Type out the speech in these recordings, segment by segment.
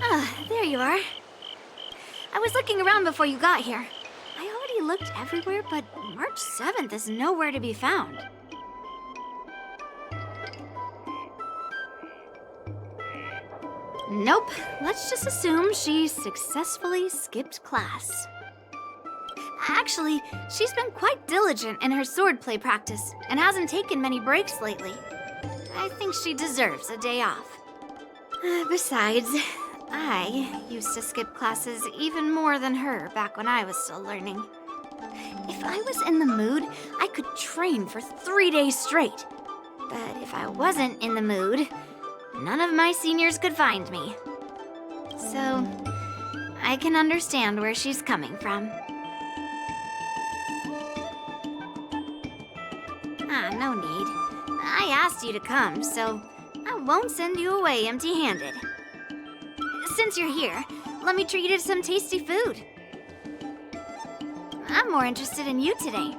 Ah, there you are. I was looking around before you got here. I already looked everywhere, but March 7th is nowhere to be found. Nope, let's just assume she successfully skipped class. Actually, she's been quite diligent in her swordplay practice and hasn't taken many breaks lately. I think she deserves a day off. Besides, I used to skip classes even more than her back when I was still learning. If I was in the mood, I could train for 3 days straight. But if I wasn't in the mood, none of my seniors could find me. So, I can understand where she's coming from. No need. I asked you to come, so I won't send you away empty-handed. Since you're here, let me treat you to some tasty food. I'm more interested in you today.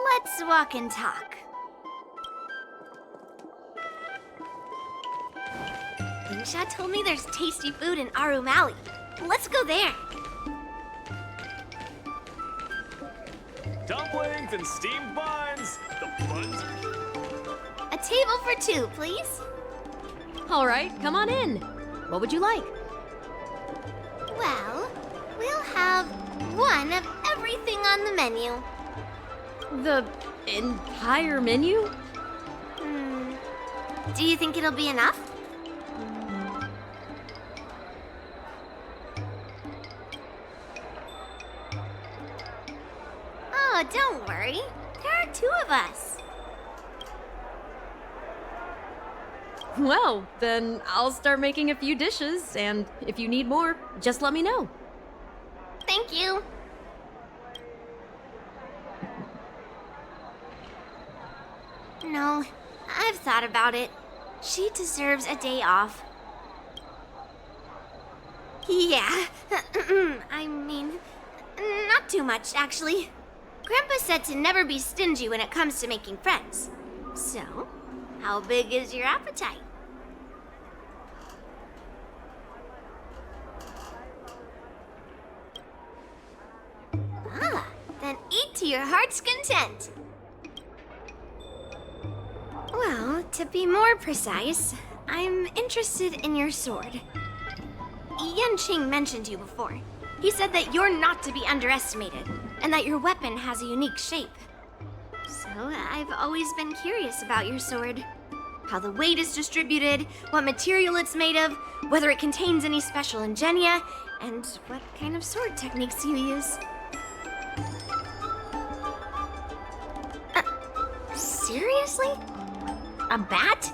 Let's walk and talk. Insha told me there's tasty food in Arum Alley. Let's go there. Dumplings and steamed buns. The buns are... A table for 2, please. All right, come on in. What would you like? Well, we'll have one of everything on the menu. The entire menu? Do you think it'll be enough? Oh, don't worry. There are 2 of us. Well, then I'll start making a few dishes, and if you need more, just let me know. Thank you. No, I've thought about it. She deserves a day off. Yeah, I mean, not too much, actually. Grandpa said to never be stingy when it comes to making friends. So, how big is your appetite? Then eat to your heart's content. Well, to be more precise, I'm interested in your sword. Yanqing mentioned you before. He said that you're not to be underestimated, and that your weapon has a unique shape. So I've always been curious about your sword. How the weight is distributed, what material it's made of, whether it contains any special ingenia, and what kind of sword techniques you use. Seriously? A bat?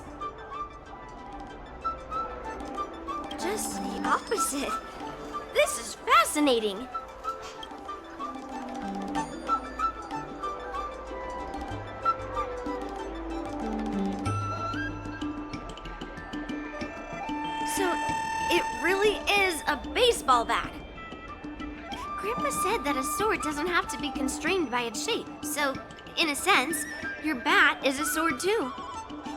Just the opposite. This is fascinating. So, it really is a baseball bat. Grandpa said that a sword doesn't have to be constrained by its shape, so, in a sense, your bat is a sword too.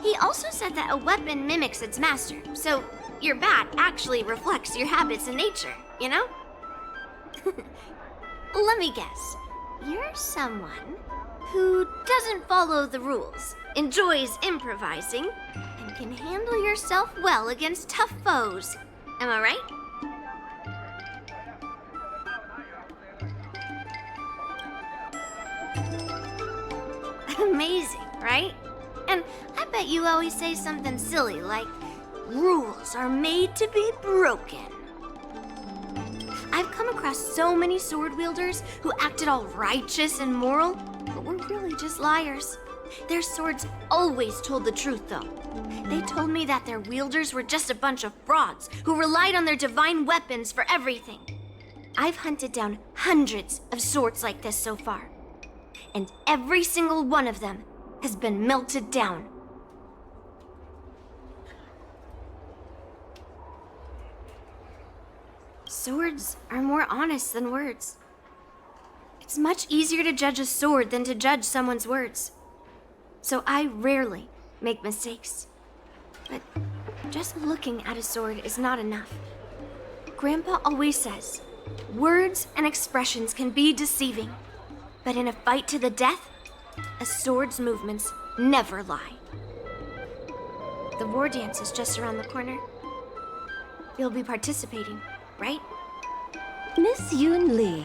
He also said that a weapon mimics its master, so your bat actually reflects your habits and nature, you know? Let me guess. You're someone who doesn't follow the rules, enjoys improvising, and can handle yourself well against tough foes. Am I right? Amazing, right? And I bet you always say something silly like, rules are made to be broken. I've come across so many sword wielders who acted all righteous and moral, but were really just liars. Their swords always told the truth, though. They told me that their wielders were just a bunch of frauds who relied on their divine weapons for everything. I've hunted down hundreds of swords like this so far, and every single one of them has been melted down. Swords are more honest than words. It's much easier to judge a sword than to judge someone's words. So I rarely make mistakes. But just looking at a sword is not enough. Grandpa always says, words and expressions can be deceiving. But in a fight to the death, a sword's movements never lie. The war dance is just around the corner. You'll be participating, right? Miss Yuanli,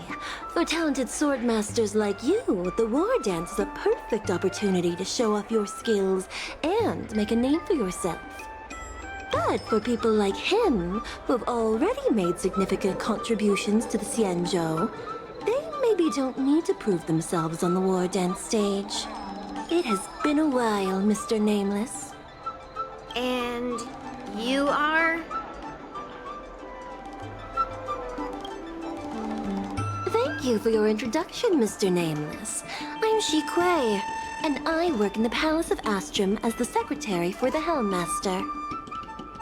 for talented sword masters like you, the war dance is a perfect opportunity to show off your skills and make a name for yourself. But for people like him, who have already made significant contributions to the Xianzhou, they maybe don't need to prove themselves on the war dance stage. It has been a while, Mr. Nameless. And you are? Thank you for your introduction, Mr. Nameless. I'm Shi Kuei, and I work in the Palace of Astrum as the secretary for the Helmmaster.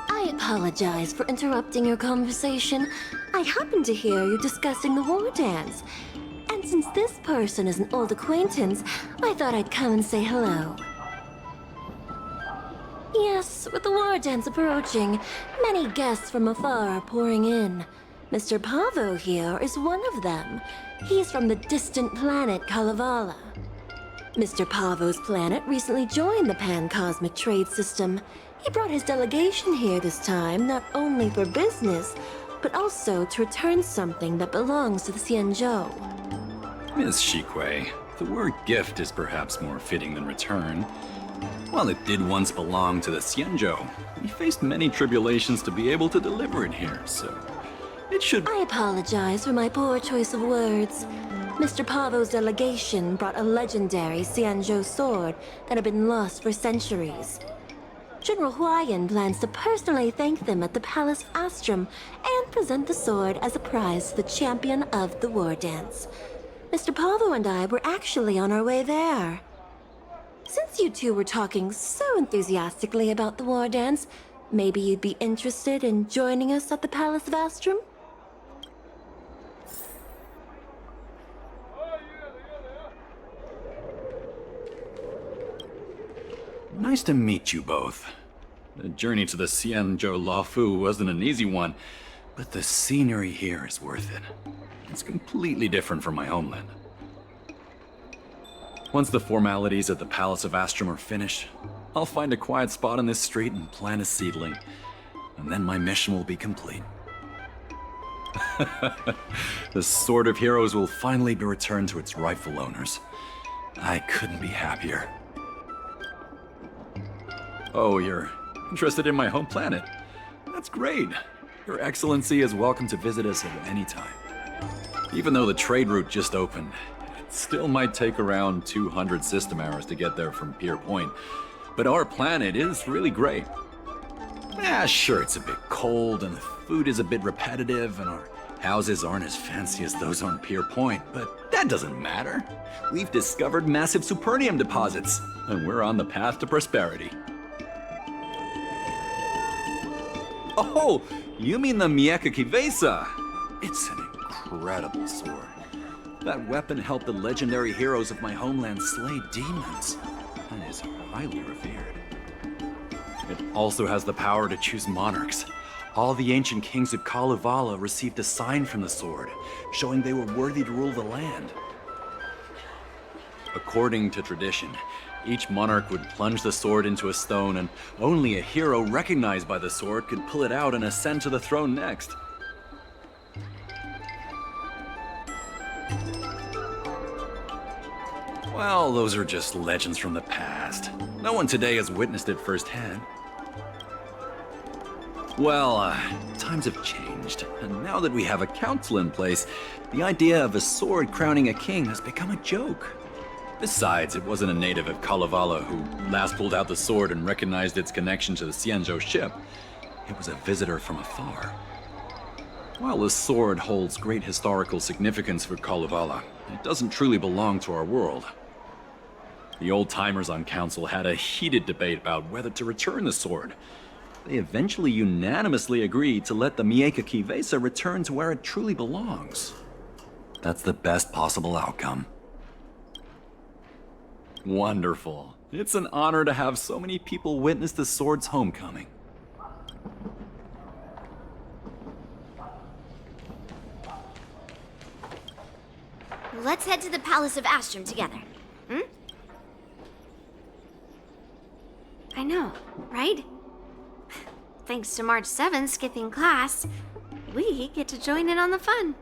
I apologize for interrupting your conversation. I happened to hear you discussing the war dance. And since this person is an old acquaintance, I thought I'd come and say hello. Yes, with the war dance approaching, many guests from afar are pouring in. Mr. Pavo here is one of them. He's from the distant planet Kalevala. Mr. Pavo's planet recently joined the Pan-Cosmic Trade System. He brought his delegation here this time, not only for business, but also to return something that belongs to the Xianzhou. Miss Shikui, the word gift is perhaps more fitting than return. While it did once belong to the Xianzhou, we faced many tribulations to be able to deliver it here, so it should... I apologize for my poor choice of words. Mr. Pavo's delegation brought a legendary Xianzhou sword that had been lost for centuries. General Huayan plans to personally thank them at the Palace of Astrum and present the sword as a prize to the champion of the war dance. Mr. Pavo and I were actually on our way there. Since you two were talking so enthusiastically about the war dance, maybe you'd be interested in joining us at the Palace of Astrum? Nice to meet you both. The journey to the Xianzhou Luofu wasn't an easy one, but the scenery here is worth it. It's completely different from my homeland. Once the formalities at the Palace of Astrum are finished, I'll find a quiet spot on this street and plant a seedling, and then my mission will be complete. The Sword of Heroes will finally be returned to its rightful owners. I couldn't be happier. Oh, you're interested in my home planet? That's great. Your Excellency is welcome to visit us at any time. Even though the trade route just opened, it still might take around 200 system hours to get there from Pier Point. But our planet is really great. Yeah, sure, it's a bit cold and the food is a bit repetitive and our houses aren't as fancy as those on Pier Point, but that doesn't matter. We've discovered massive supernium deposits and we're on the path to prosperity. Oh, you mean the Mieka Kivesa? It's an incredible sword. That weapon helped the legendary heroes of my homeland slay demons. That is highly revered. It also has the power to choose monarchs. All the ancient kings of Kalevala received a sign from the sword, showing they were worthy to rule the land. According to tradition, each monarch would plunge the sword into a stone, and only a hero recognized by the sword could pull it out and ascend to the throne next. Well, those are just legends from the past. No one today has witnessed it firsthand. Well, times have changed, and now that we have a council in place, the idea of a sword crowning a king has become a joke. Besides, it wasn't a native of Kalevala who last pulled out the sword and recognized its connection to the Xianzhou ship. It was a visitor from afar. While the sword holds great historical significance for Kalevala, it doesn't truly belong to our world. The old-timers on council had a heated debate about whether to return the sword. They eventually unanimously agreed to let the Mieka Kivesa return to where it truly belongs. That's the best possible outcome. Wonderful. It's an honor to have so many people witness the sword's homecoming. Let's head to the Palace of Astrum together. I know, right? Thanks to March 7th skipping class, we get to join in on the fun.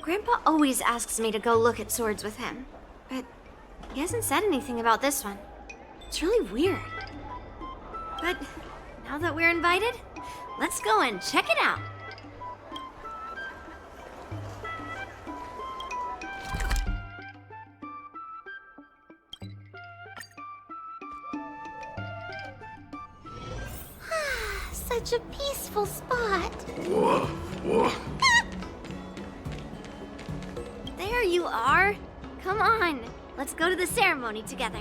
Grandpa always asks me to go look at swords with him, but he hasn't said anything about this one. It's really weird. But now that we're invited, let's go and check it out. Such a peaceful spot. There you are. Come on, let's go to the ceremony together.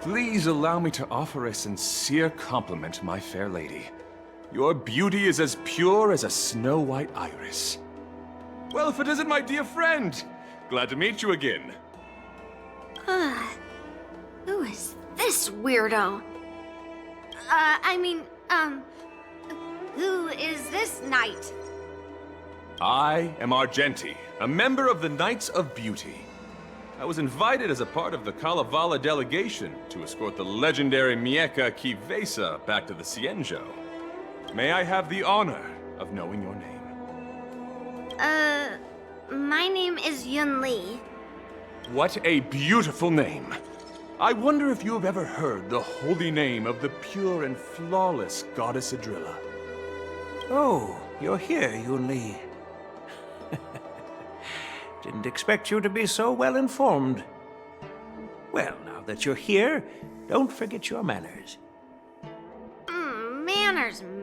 Please allow me to offer a sincere compliment, my fair lady. Your beauty is as pure as a snow-white iris. Well, if it isn't my dear friend! Glad to meet you again. Who is this weirdo? Who is this knight? I am Argenti, a member of the Knights of Beauty. I was invited as a part of the Kalevala delegation to escort the legendary Mieka Kivesa back to the Xianzhou. May I have the honor of knowing your name? My name is Yunli. What a beautiful name! I wonder if you have ever heard the holy name of the pure and flawless goddess Adrilla. Oh, you're here, Yuanli. Didn't expect you to be so well informed. Well, now that you're here, don't forget your manners.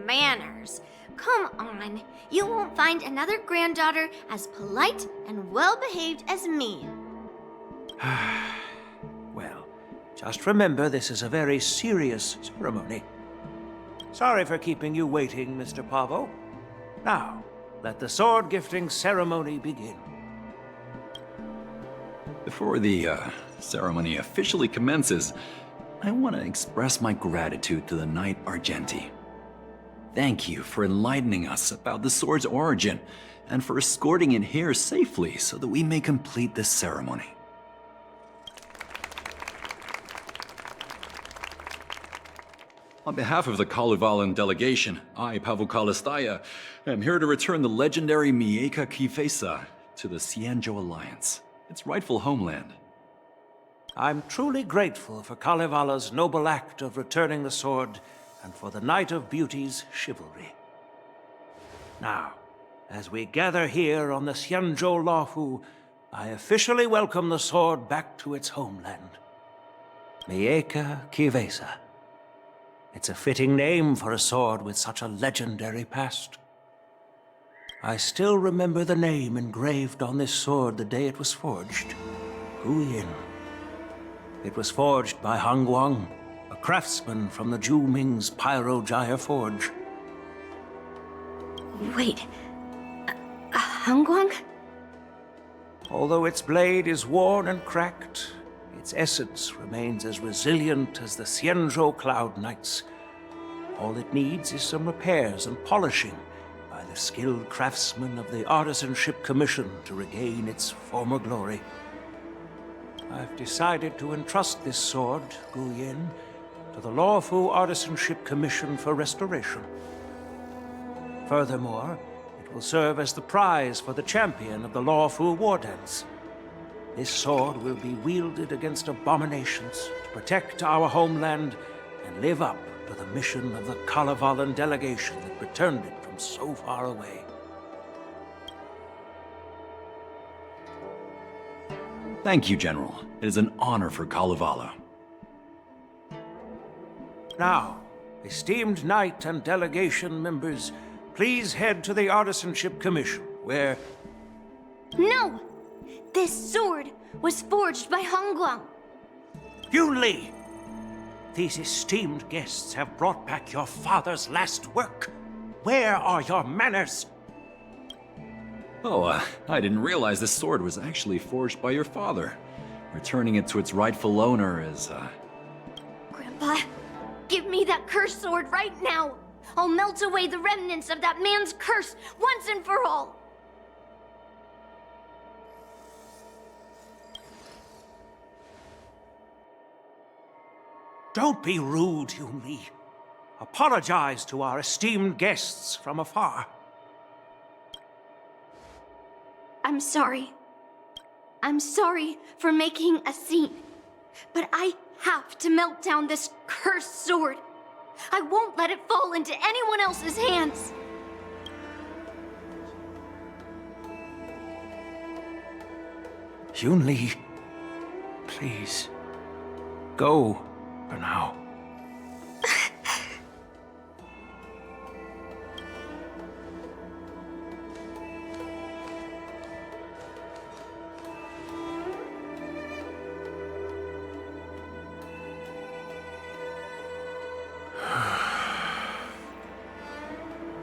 Manners. Come on. You won't find another granddaughter as polite and well-behaved as me. Well, just remember this is a very serious ceremony. Sorry for keeping you waiting, Mr. Pavo. Now, let the sword gifting ceremony begin. Before the ceremony officially commences, I want to express my gratitude to the Knight Argenti. Thank you for enlightening us about the sword's origin and for escorting it here safely so that we may complete this ceremony. On behalf of the Kalevalan delegation, I, Pavel Kalistaya, am here to return the legendary Mieka Kivesa to the Xianzhou Alliance, its rightful homeland. I'm truly grateful for Kalevala's noble act of returning the sword and for the Knight of Beauty's chivalry. Now, as we gather here on the Xianzhou Luofu, I officially welcome the sword back to its homeland. Mieka Kivesa. It's a fitting name for a sword with such a legendary past. I still remember the name engraved on this sword the day it was forged. Gu Yin. It was forged by Han Guang, a craftsman from the Zhu Ming's Pyro-Gyre Forge. Wait, Hongguang? Although its blade is worn and cracked, its essence remains as resilient as the Xianzhou Cloud Knights. All it needs is some repairs and polishing by the skilled craftsmen of the Artisanship Commission to regain its former glory. I've decided to entrust this sword, Gu Yin, to the Luofu Artisanship Commission for restoration. Furthermore, it will serve as the prize for the champion of the Luofu War Dance. This sword will be wielded against abominations to protect our homeland and live up to the mission of the Kalevalan delegation that returned it from so far away. Thank you, General. It is an honor for Kalevala. Now, esteemed Knight and delegation members, please head to the Artisanship Commission, where... No! This sword was forged by Hongguang. Yuanli! These esteemed guests have brought back your father's last work. Where are your manners? Oh, I didn't realize this sword was actually forged by your father. Returning it to its rightful owner is, Grandpa, give me that cursed sword right now! I'll melt away the remnants of that man's curse once and for all! Don't be rude, Yuanli. Apologize to our esteemed guests from afar. I'm sorry. I'm sorry for making a scene. But I have to melt down this cursed sword. I won't let it fall into anyone else's hands. Yuanli, please, go for now.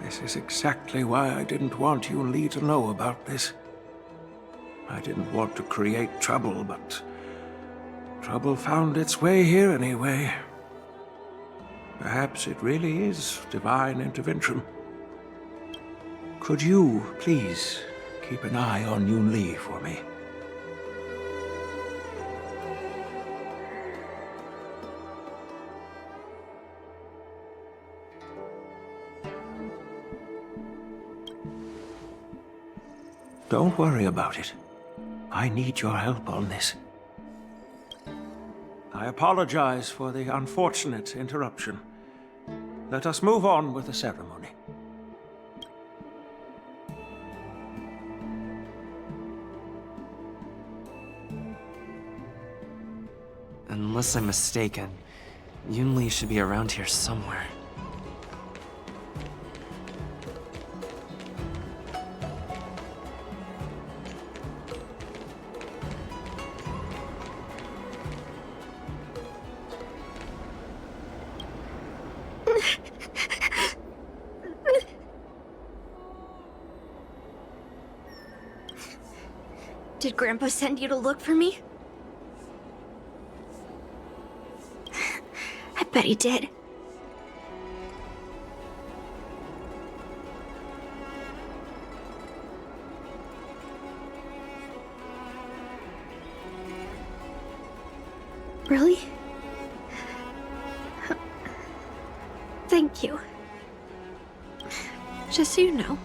This is exactly why I didn't want Yuanli to know about this. I didn't want to create trouble, but trouble found its way here anyway. Perhaps it really is divine intervention. Could you, please, keep an eye on Yuanli for me? Don't worry about it. I need your help on this. I apologize for the unfortunate interruption. Let us move on with the ceremony. Unless I'm mistaken, Yuanli should be around here somewhere. Did Grandpa send you to look for me? I bet he did. Really? Thank you. Just so you know,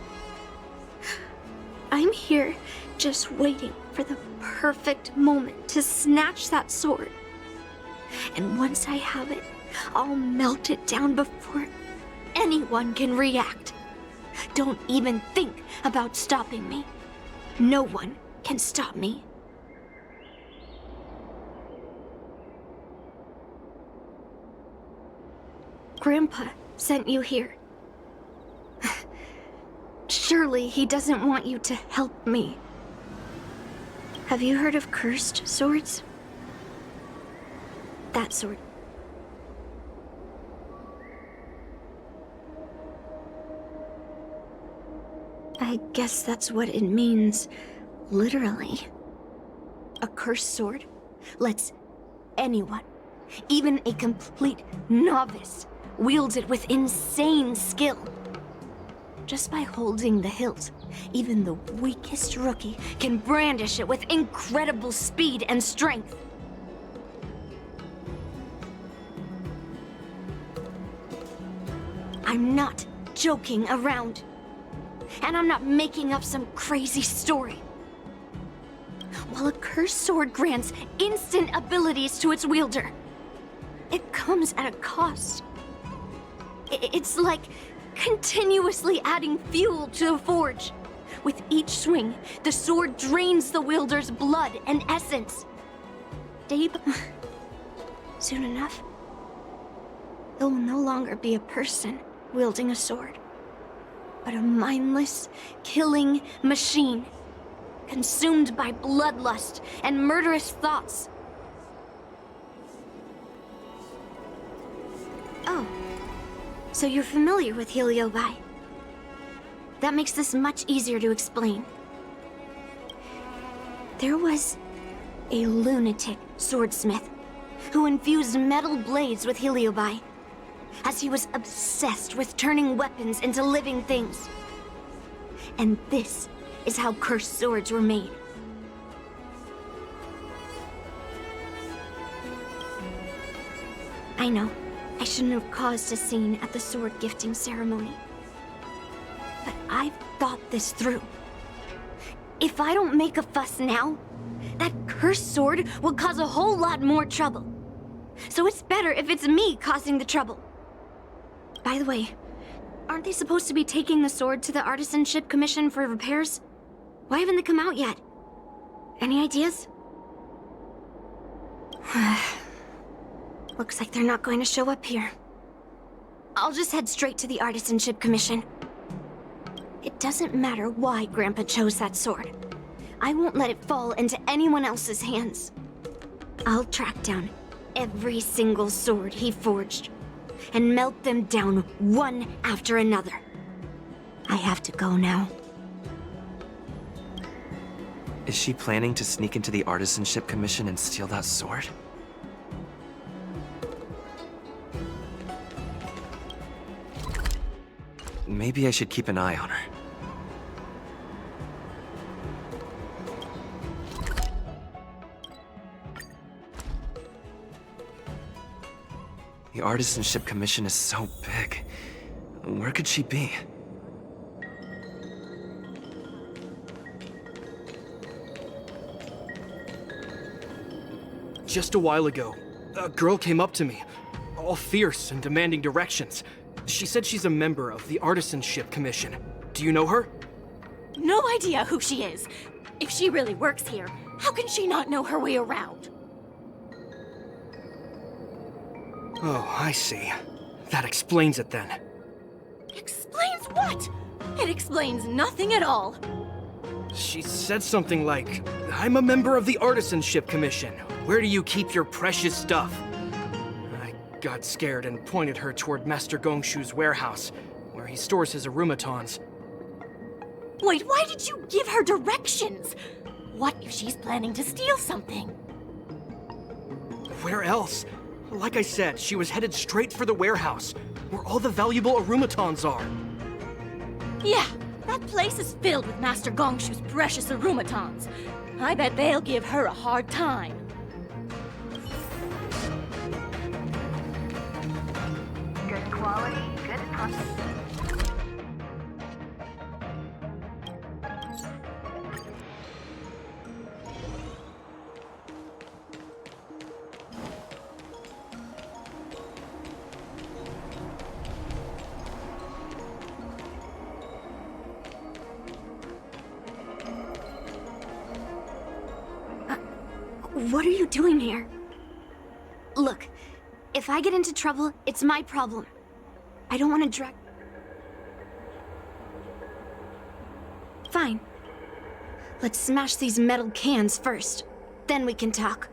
I'm here just waiting for the perfect moment to snatch that sword. And once I have it, I'll melt it down before anyone can react. Don't even think about stopping me. No one can stop me. Grandpa sent you here. Surely he doesn't want you to help me. Have you heard of cursed swords? That sword. I guess that's what it means, literally. A cursed sword lets anyone, even a complete novice, wield it with insane skill. Just by holding the hilt, even the weakest rookie can brandish it with incredible speed and strength. I'm not joking around. And I'm not making up some crazy story. While a cursed sword grants instant abilities to its wielder, it comes at a cost. It's like continuously adding fuel to the forge. With each swing, the sword drains the wielder's blood and essence. Soon enough, it will no longer be a person wielding a sword, but a mindless, killing machine, consumed by bloodlust and murderous thoughts. Oh, so you're familiar with Heliobi? that makes this much easier to explain. There was a lunatic swordsmith who infused metal blades with heliobi, as he was obsessed with turning weapons into living things. And this is how cursed swords were made. I know, I shouldn't have caused a scene at the sword gifting ceremony. But I've thought this through. If I don't make a fuss now, that cursed sword will cause a whole lot more trouble. So it's better if it's me causing the trouble. By the way, aren't they supposed to be taking the sword to the Artisanship Commission for repairs? Why haven't they come out yet? Any ideas? Looks like they're not going to show up here. I'll just head straight to the Artisanship Commission. It doesn't matter why Grandpa chose that sword. I won't let it fall into anyone else's hands. I'll track down every single sword he forged and melt them down one after another. I have to go now. Is she planning to sneak into the Artisanship Commission and steal that sword? Maybe I should keep an eye on her. The Artisanship Commission is so big. Where could she be? Just a while ago, a girl came up to me, all fierce and demanding directions. She said she's a member of the Artisanship Commission. Do you know her? No idea who she is. If she really works here, how can she not know her way around? Oh, I see. That explains it then. Explains what? It explains nothing at all. She said something like, I'm a member of the Artisanship Commission. Where do you keep your precious stuff? I got scared and pointed her toward Master Gongshu's warehouse, where he stores his arumatons. Wait, why did you give her directions? What if she's planning to steal something? Where else? Like I said, she was headed straight for the warehouse, where all the valuable arumatons are. Yeah, that place is filled with Master Gongshu's precious arumatons. I bet they'll give her a hard time. Good quality, good process. What are you doing here? Look, if I get into trouble, it's my problem. I don't want to drag... Fine. Let's smash these metal cans first. Then we can talk.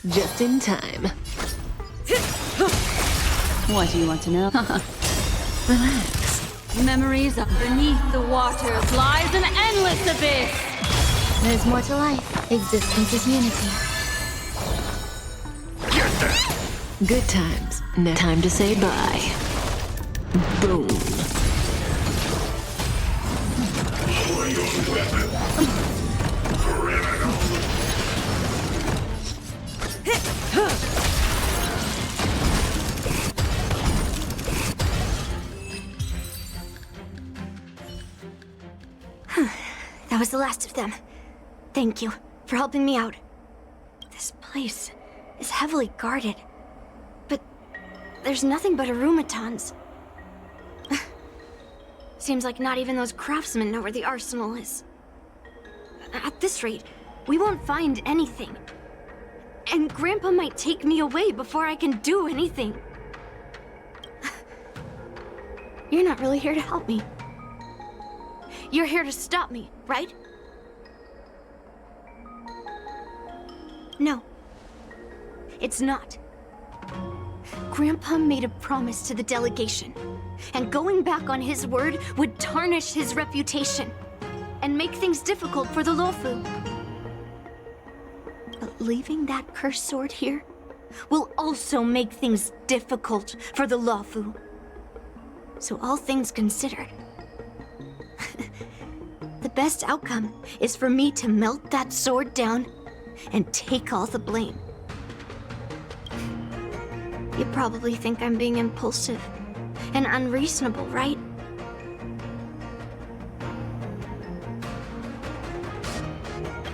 Just in time. What do you want to know? Relax. Memories of beneath the waters lies an endless abyss! There's more to life. Existence is unity. Good times. Now time to say bye. Boom. That was the last of them. Thank you for helping me out. This place is heavily guarded, but there's nothing but arumatons. Seems like not even those craftsmen know where the arsenal is. At this rate, we won't find anything. And Grandpa might take me away before I can do anything. You're not really here to help me. You're here to stop me, right? No. It's not. Grandpa made a promise to the delegation, and going back on his word would tarnish his reputation and make things difficult for the Luofu. But leaving that cursed sword here will also make things difficult for the Luofu. So all things considered, the best outcome is for me to melt that sword down and take all the blame. You probably think I'm being impulsive and unreasonable, right?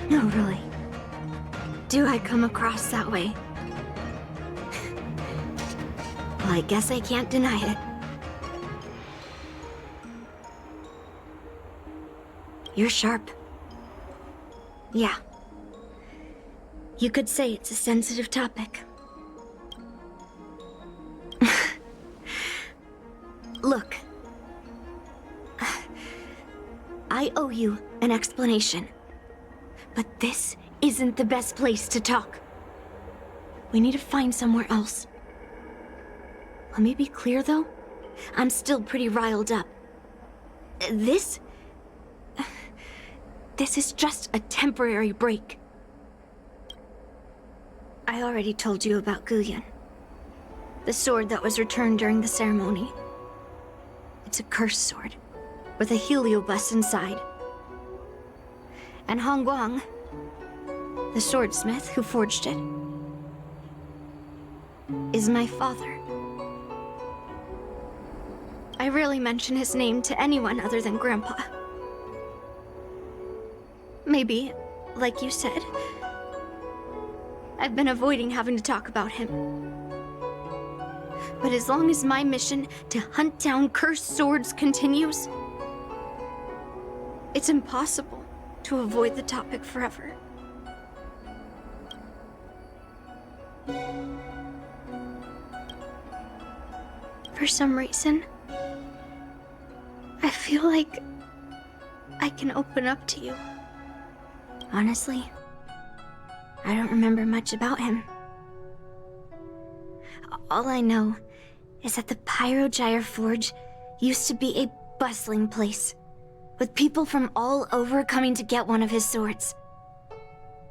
No, really. Do I come across that way? Well, I guess I can't deny it. You're sharp. Yeah. You could say it's a sensitive topic. Look. I owe you an explanation. But this isn't the best place to talk. We need to find somewhere else. Let me be clear, though. I'm still pretty riled up. This is just a temporary break. I already told you about Guyan. The sword that was returned during the ceremony. It's a cursed sword, with a heliobus inside. And Hongguang, the swordsmith who forged it, is my father. I rarely mention his name to anyone other than Grandpa. Maybe, like you said, I've been avoiding having to talk about him. But as long as my mission to hunt down cursed swords continues, it's impossible to avoid the topic forever. For some reason, I feel like I can open up to you. Honestly, I don't remember much about him. All I know is that the Pyrogyre Forge used to be a bustling place, with people from all over coming to get one of his swords.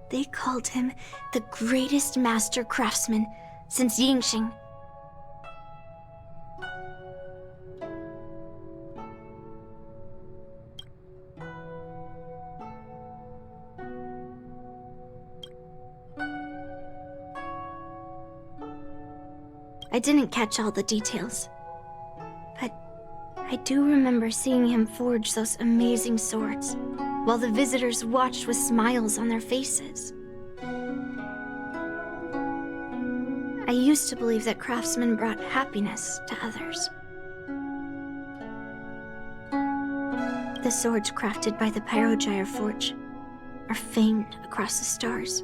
They called him the greatest master craftsman since Yingxing. I didn't catch all the details, but I do remember seeing him forge those amazing swords, while the visitors watched with smiles on their faces. I used to believe that craftsmen brought happiness to others. The swords crafted by the Pyrogyre Forge are famed across the stars.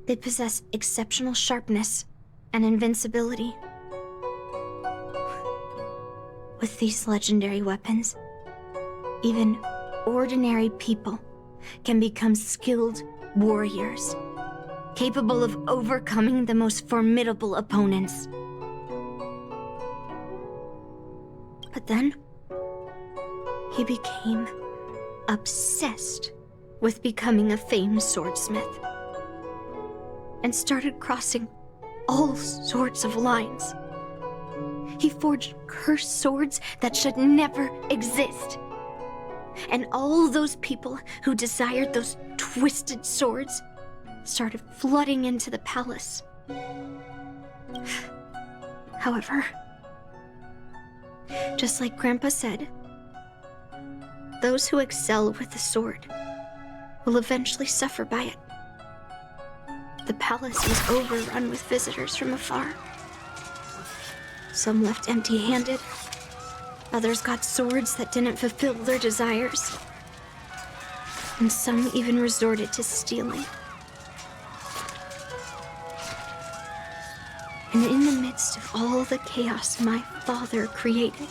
They possess exceptional sharpness and invincibility. With these legendary weapons, even ordinary people can become skilled warriors, capable of overcoming the most formidable opponents. But then, he became obsessed with becoming a famed swordsmith, and started crossing all sorts of lines. He forged cursed swords that should never exist. And all those people who desired those twisted swords started flooding into the palace. However, just like Grandpa said, those who excel with the sword will eventually suffer by it. The palace was overrun with visitors from afar. Some left empty-handed. Others got swords that didn't fulfill their desires. And some even resorted to stealing. And in the midst of all the chaos my father created,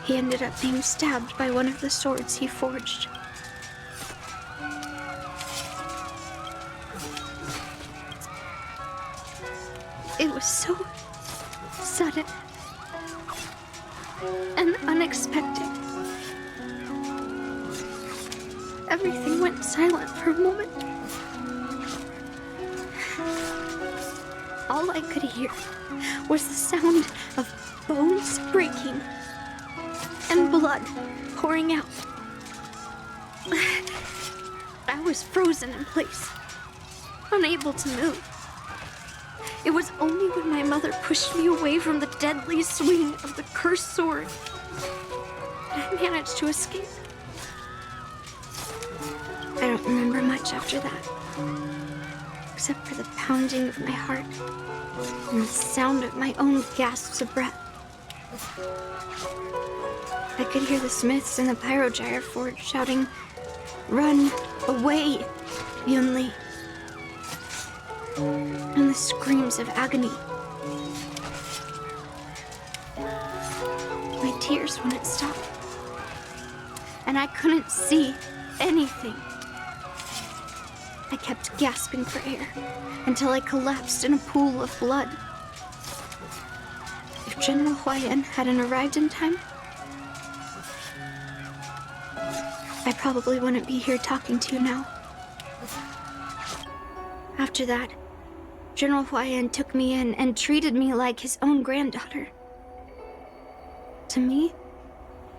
he ended up being stabbed by one of the swords he forged. It was so sudden and unexpected. Everything went silent for a moment. All I could hear was the sound of bones breaking and blood pouring out. I was frozen in place, unable to move. It was only when my mother pushed me away from the deadly swing of the cursed sword that I managed to escape. I don't remember much after that, except for the pounding of my heart and the sound of my own gasps of breath. I could hear the smiths in the pyrogyre forge shouting, "Run away, Yunli!" and the screams of agony. My tears wouldn't stop, and I couldn't see anything. I kept gasping for air until I collapsed in a pool of blood. If General Huayan hadn't arrived in time, I probably wouldn't be here talking to you now. After that, General Huayan took me in and treated me like his own granddaughter. To me,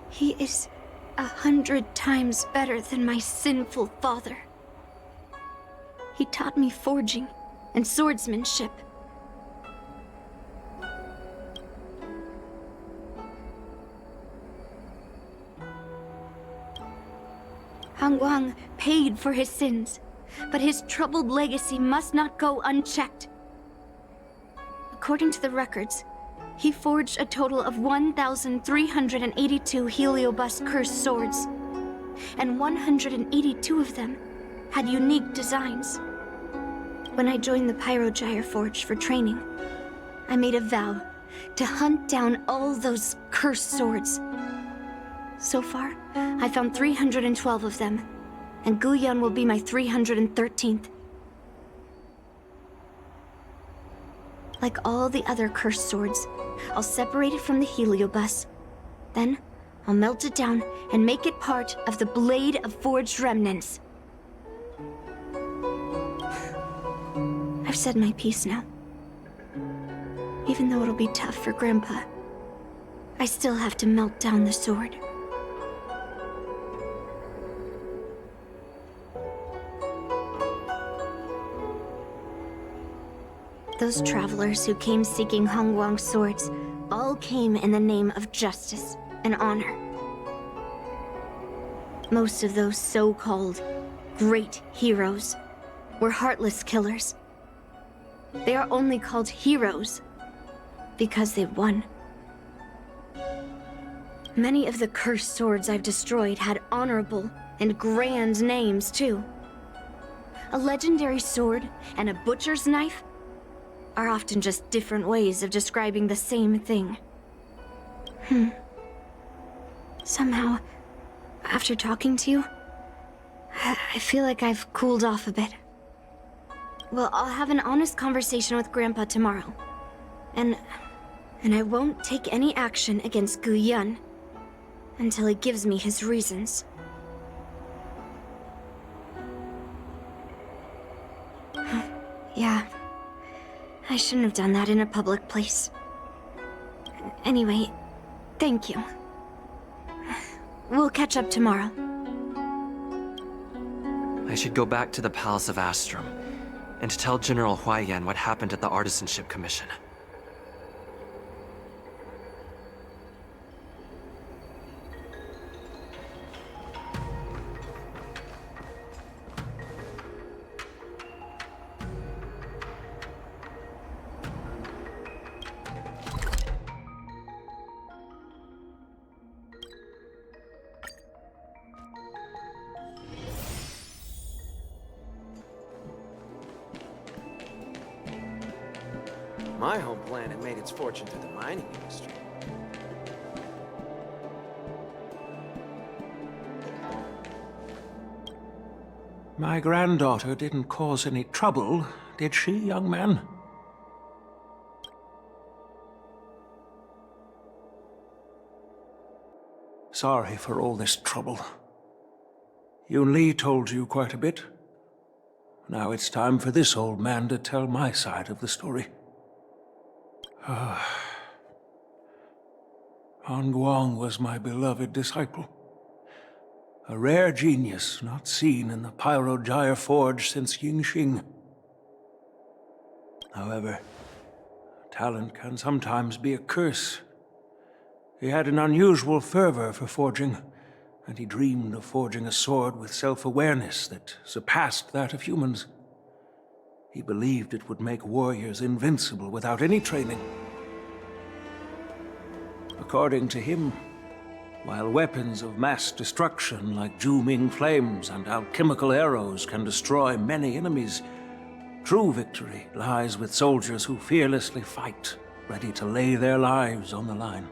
he is 100 times better than my sinful father. He taught me forging and swordsmanship. Han Guang paid for his sins, but his troubled legacy must not go unchecked. According to the records, he forged a total of 1,382 Heliobus cursed swords, and 182 of them had unique designs. When I joined the Pyrogyre Forge for training, I made a vow to hunt down all those cursed swords. So far, I found 312 of them, and Guyan will be my 313th. Like all the other cursed swords, I'll separate it from the Heliobus. Then, I'll melt it down and make it part of the Blade of Forged Remnants. I've said my piece now. Even though it'll be tough for Grandpa, I still have to melt down the sword. Those travelers who came seeking Han Guang's swords all came in the name of justice and honor. Most of those so-called great heroes were heartless killers. They are only called heroes because they won. Many of the cursed swords I've destroyed had honorable and grand names, too. A legendary sword and a butcher's knife are often just different ways of describing the same thing. Somehow, after talking to you, I feel like I've cooled off a bit. Well, I'll have an honest conversation with Grandpa tomorrow. And I won't take any action against Guyan until he gives me his reasons. Yeah, I shouldn't have done that in a public place. Anyway, thank you. We'll catch up tomorrow. I should go back to the Palace of Astrum and tell General Huayan what happened at the Artisanship Commission. My home planet made its fortune through the mining industry. My granddaughter didn't cause any trouble, did she, young man? Sorry for all this trouble. Yuanli told you quite a bit. Now it's time for this old man to tell my side of the story. Guang was my beloved disciple. A rare genius not seen in the Pyrogyre Forge since Yingxing. However, talent can sometimes be a curse. He had an unusual fervor for forging, and he dreamed of forging a sword with self-awareness that surpassed that of humans. He believed it would make warriors invincible without any training. According to him, while weapons of mass destruction like Zhu-Ming flames and alchemical arrows can destroy many enemies, true victory lies with soldiers who fearlessly fight, ready to lay their lives on the line.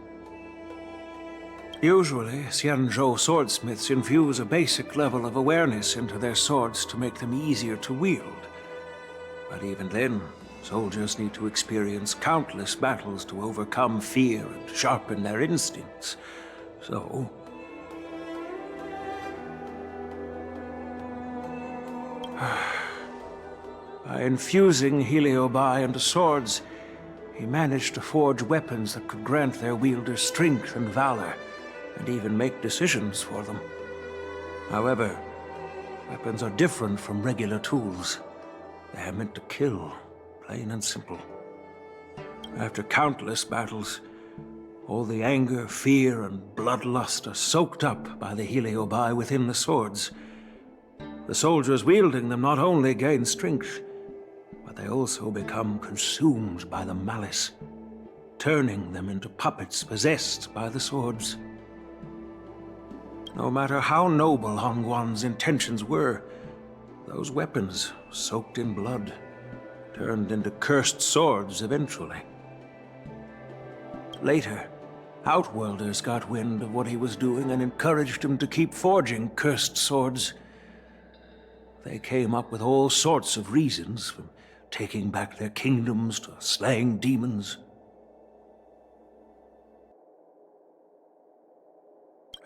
Usually, Xianzhou swordsmiths infuse a basic level of awareness into their swords to make them easier to wield. But even then, soldiers need to experience countless battles to overcome fear and sharpen their instincts. So, by infusing Heliobi into swords, he managed to forge weapons that could grant their wielders strength and valor, and even make decisions for them. However, weapons are different from regular tools. They are meant to kill, plain and simple. After countless battles, all the anger, fear, and bloodlust are soaked up by the Heliobi within the swords. The soldiers wielding them not only gain strength, but they also become consumed by the malice, turning them into puppets possessed by the swords. No matter how noble Hongguang's intentions were, those weapons, soaked in blood, turned into cursed swords eventually. Later, Outworlders got wind of what he was doing and encouraged him to keep forging cursed swords. They came up with all sorts of reasons, from taking back their kingdoms to slaying demons.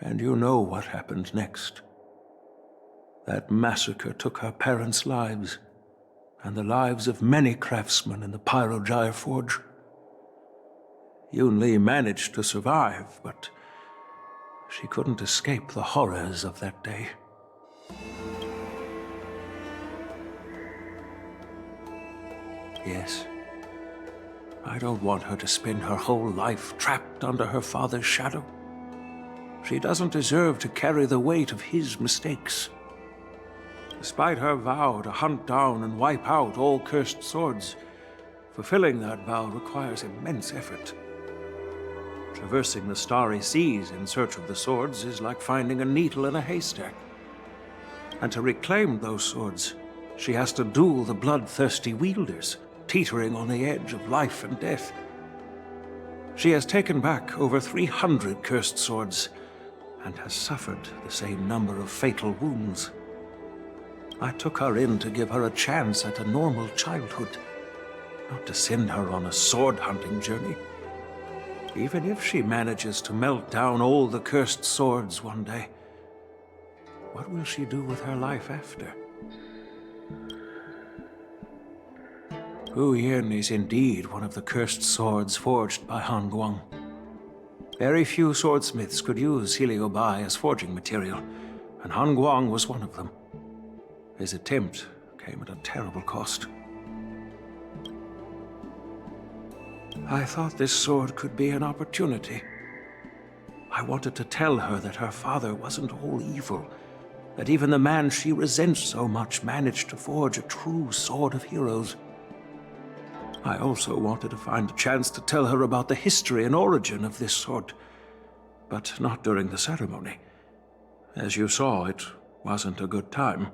And you know what happened next. That massacre took her parents' lives, and the lives of many craftsmen in the Pyrogyre Forge. Yuanli managed to survive, but she couldn't escape the horrors of that day. Yes, I don't want her to spend her whole life trapped under her father's shadow. She doesn't deserve to carry the weight of his mistakes. Despite her vow to hunt down and wipe out all cursed swords, fulfilling that vow requires immense effort. Traversing the starry seas in search of the swords is like finding a needle in a haystack. And to reclaim those swords, she has to duel the bloodthirsty wielders, teetering on the edge of life and death. She has taken back over 300 cursed swords, and has suffered the same number of fatal wounds. I took her in to give her a chance at a normal childhood, not to send her on a sword-hunting journey. Even if she manages to melt down all the cursed swords one day, what will she do with her life after? Hu Yin is indeed one of the cursed swords forged by Hongguang. Very few swordsmiths could use Heliobi as forging material, and Hongguang was one of them. His attempt came at a terrible cost. I thought this sword could be an opportunity. I wanted to tell her that her father wasn't all evil, that even the man she resents so much managed to forge a true sword of heroes. I also wanted to find a chance to tell her about the history and origin of this sword, but not during the ceremony. As you saw, it wasn't a good time.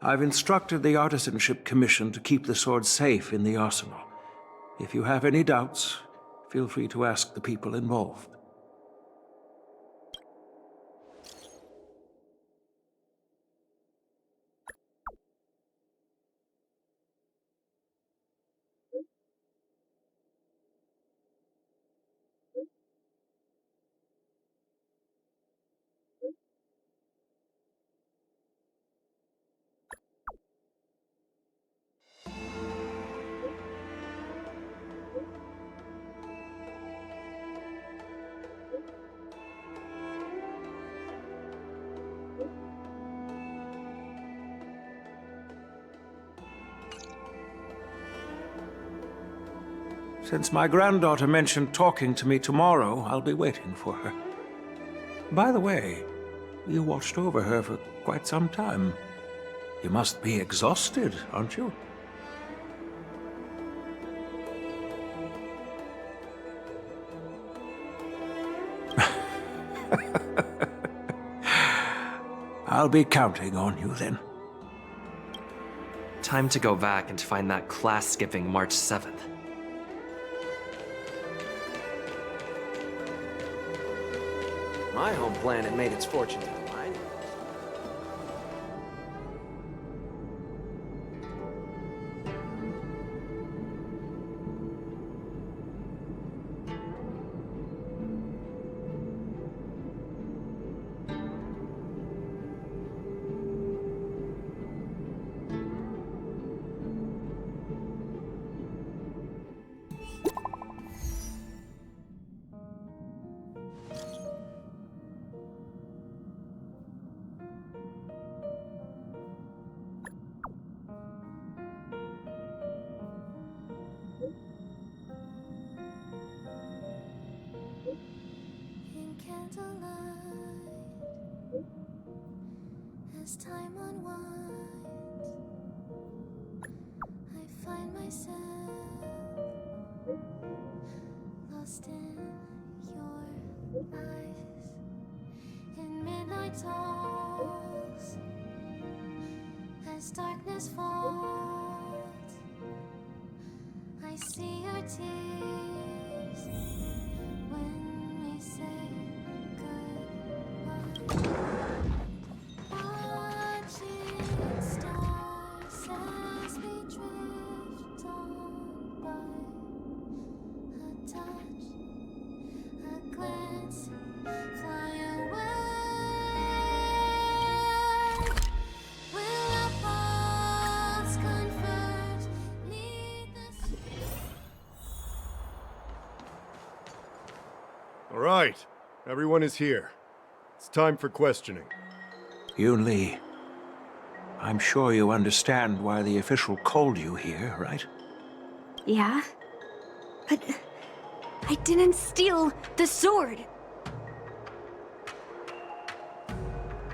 I've instructed the Artisanship Commission to keep the sword safe in the arsenal. If you have any doubts, feel free to ask the people involved. Since my granddaughter mentioned talking to me tomorrow, I'll be waiting for her. By the way, you watched over her for quite some time. You must be exhausted, aren't you? I'll be counting on you then. Time to go back and find that class-skipping March 7th. My home planet made its fortune to the mining. As time unwinds, I find myself lost in your eyes. In midnight talks, as darkness falls, I see your tears when we say goodbye. All right, everyone is here. It's time for questioning. Yuanli, I'm sure you understand why the official called you here, right? Yeah? But I didn't steal the sword.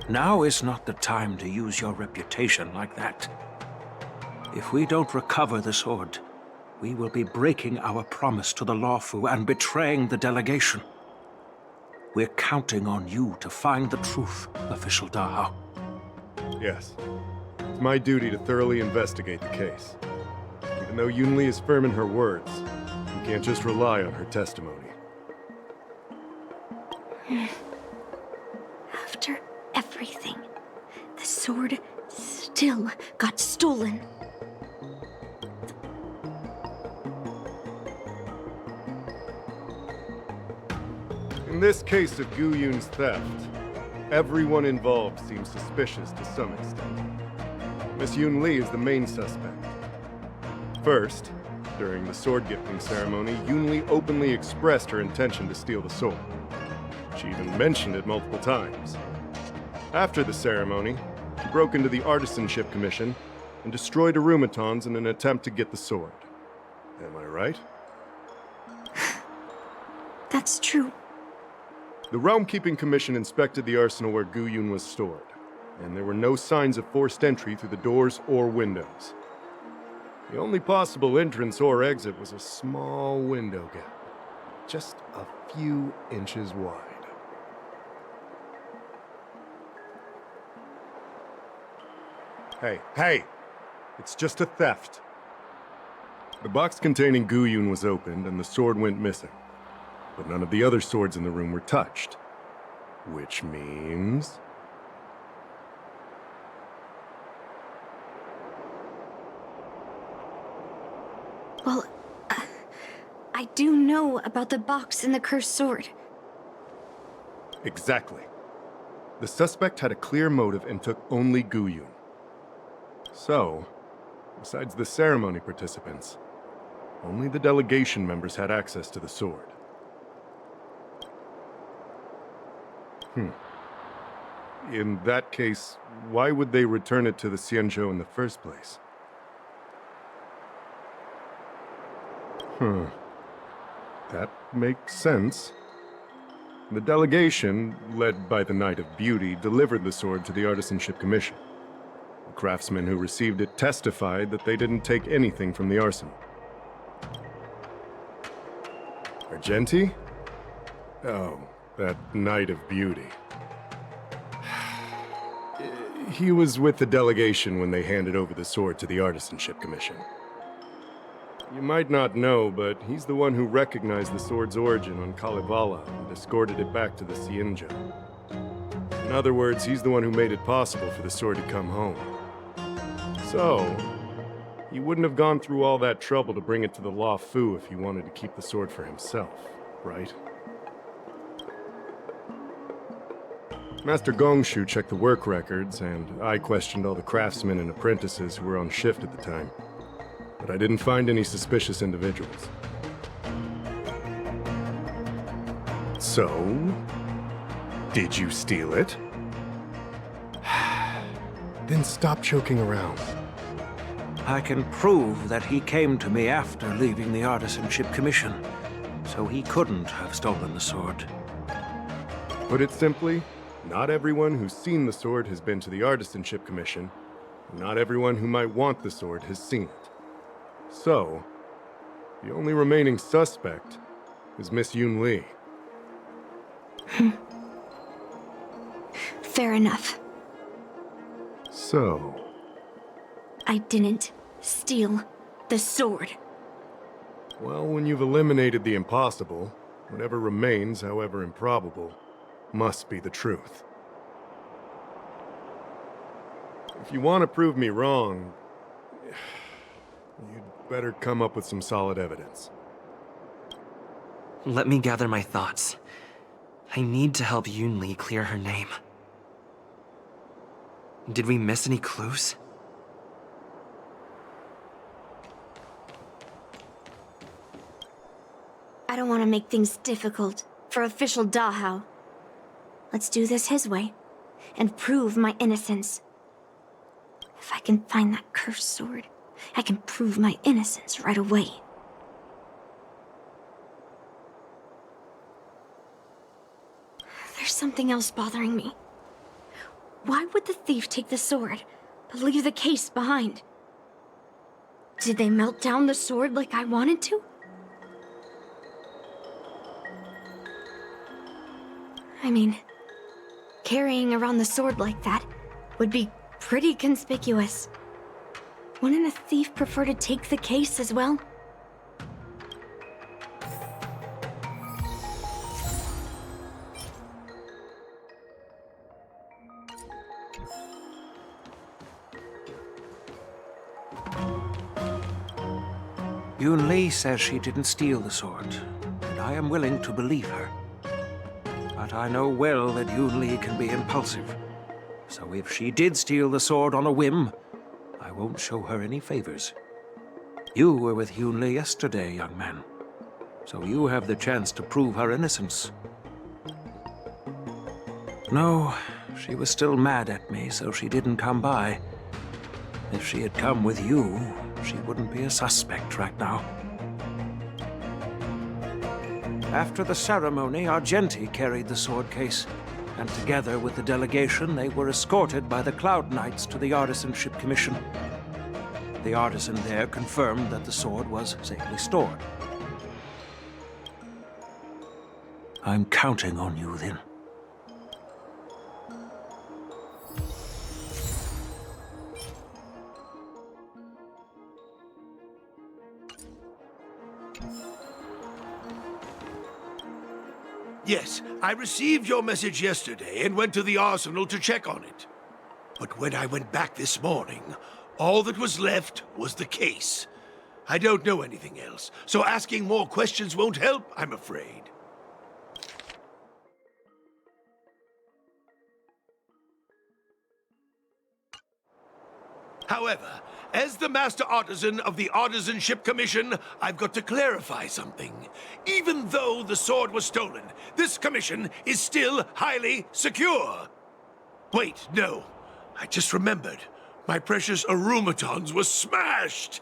Now is not the time to use your reputation like that. If we don't recover the sword, we will be breaking our promise to the Lawfu and betraying the delegation. We're counting on you to find the truth, Official Dahao. Yes. It's my duty to thoroughly investigate the case. Even though Yuanli is firm in her words, we can't just rely on her testimony. After everything, the sword still got stolen. In this case of Gu Yun's theft, everyone involved seems suspicious to some extent. Miss Yuanli is the main suspect. First, during the sword-gifting ceremony, Yuanli openly expressed her intention to steal the sword. She even mentioned it multiple times. After the ceremony, she broke into the Artisanship Commission and destroyed arumatons in an attempt to get the sword. Am I right? That's true. The Realm Keeping Commission inspected the arsenal where Gu Yun was stored, and there were no signs of forced entry through the doors or windows. The only possible entrance or exit was a small window gap, just a few inches wide. Hey! It's just a theft. The box containing Gu Yun was opened and the sword went missing. But none of the other swords in the room were touched. Which means... Well, I do know about the box and the cursed sword. Exactly. The suspect had a clear motive and took only Gu Yun. So, besides the ceremony participants, only the delegation members had access to the sword. In that case, why would they return it to the Xianzhou in the first place? That makes sense. The delegation, led by the Knight of Beauty, delivered the sword to the Artisanship Commission. The craftsmen who received it testified that they didn't take anything from the arsenal. Argenti? Oh, that Knight of Beauty. He was with the delegation when they handed over the sword to the Artisanship Commission. You might not know, but he's the one who recognized the sword's origin on Kalevala and escorted it back to the Xianzhou. In other words, he's the one who made it possible for the sword to come home. So, he wouldn't have gone through all that trouble to bring it to the Law Fu if he wanted to keep the sword for himself, right? Master Gongshu checked the work records, and I questioned all the craftsmen and apprentices who were on shift at the time. But I didn't find any suspicious individuals. So, did you steal it? Then stop joking around. I can prove that he came to me after leaving the Artisanship Commission, so he couldn't have stolen the sword. Put it simply, not everyone who's seen the sword has been to the Artisanship Commission, and not everyone who might want the sword has seen it. So, the only remaining suspect is Miss Yuanli. Fair enough. So, I didn't steal the sword. well, when you've eliminated the impossible, whatever remains, however improbable, must be the truth. If you want to prove me wrong, you'd better come up with some solid evidence. Let me gather my thoughts. I need to help Yuanli clear her name. Did we miss any clues? I don't want to make things difficult for official Dahao. Let's do this his way, and prove my innocence. If I can find that cursed sword, I can prove my innocence right away. There's something else bothering me. Why would the thief take the sword, but leave the case behind? Did they melt down the sword like I wanted to? I mean, carrying around the sword like that would be pretty conspicuous. Wouldn't a thief prefer to take the case as well? Yuanli says she didn't steal the sword, and I am willing to believe her. But I know well that Yuanli can be impulsive. So if she did steal the sword on a whim, I won't show her any favors. You were with Yuanli yesterday, young man. So you have the chance to prove her innocence. No, she was still mad at me, so she didn't come by. If she had come with you, she wouldn't be a suspect right now. After the ceremony, Argenti carried the sword case, and together with the delegation, they were escorted by the Cloud Knights to the Artisanship Commission. The artisan there confirmed that the sword was safely stored. I'm counting on you, then. Yes, I received your message yesterday and went to the arsenal to check on it. But when I went back this morning, all that was left was the case. I don't know anything else, so asking more questions won't help, I'm afraid. However, as the Master Artisan of the Artisanship Commission, I've got to clarify something. Even though the sword was stolen, this commission is still highly secure. Wait, no. I just remembered. My precious aromatons were smashed.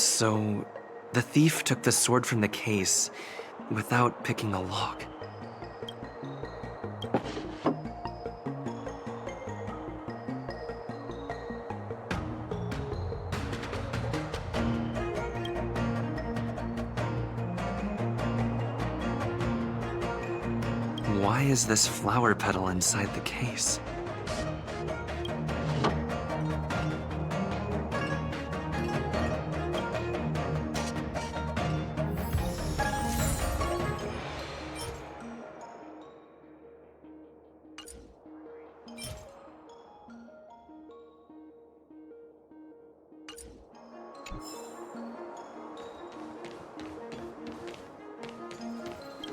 So, the thief took the sword from the case without picking the lock. Why is this flower petal inside the case?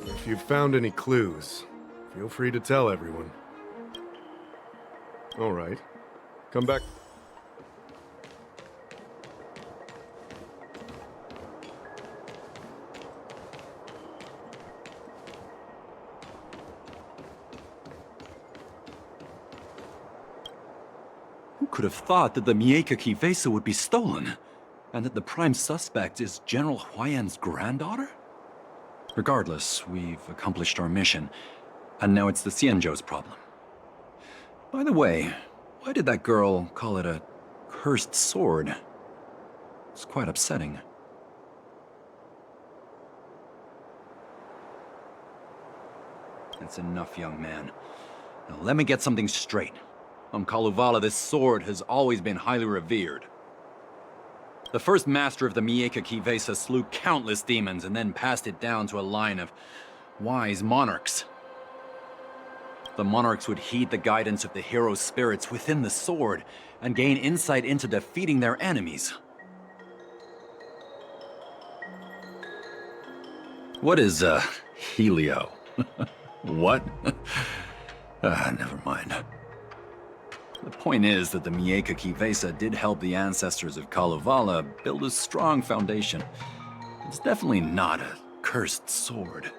If you've found any clues, feel free to tell everyone. All right. Come back. Who could have thought that the Miekaki Vesa would be stolen? And that the prime suspect is General Huayan's granddaughter? Regardless, we've accomplished our mission, and now it's the Xianzhou's problem. By the way, why did that girl call it a cursed sword? It's quite upsetting. That's enough, young man. Now let me get something straight. On Kalevala, this sword has always been highly revered. The first master of the Miekaki Vesa slew countless demons and then passed it down to a line of wise monarchs. The monarchs would heed the guidance of the hero spirits within the sword and gain insight into defeating their enemies. What is, Helio? What? Never mind. The point is that the Miekaki Vesa did help the ancestors of Kalevala build a strong foundation. It's definitely not a cursed sword.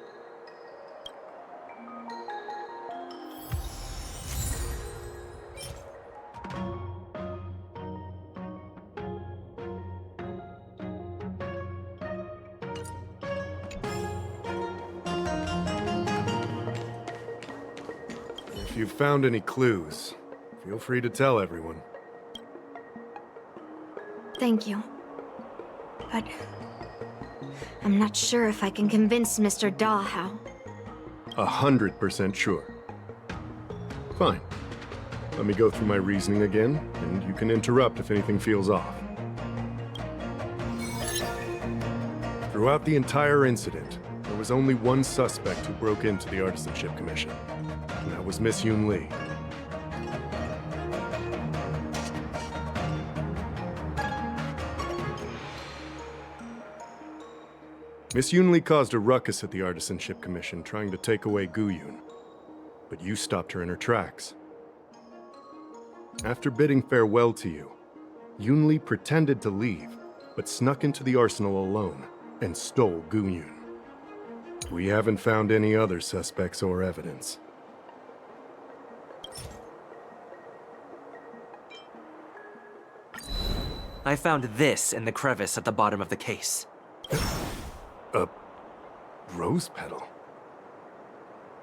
If you've found any clues, feel free to tell everyone. Thank you. But I'm not sure if I can convince Mr. Daw how. 100% sure. Fine. Let me go through my reasoning again, and you can interrupt if anything feels off. Throughout the entire incident, there was only one suspect who broke into the Artisanship Commission, and that was Miss Yuanli. Miss Yuanli caused a ruckus at the Artisanship Commission trying to take away Guyun, but you stopped her in her tracks. After bidding farewell to you, Yuanli pretended to leave, but snuck into the arsenal alone and stole Guyun. We haven't found any other suspects or evidence. I found this in the crevice at the bottom of the case. A rose petal?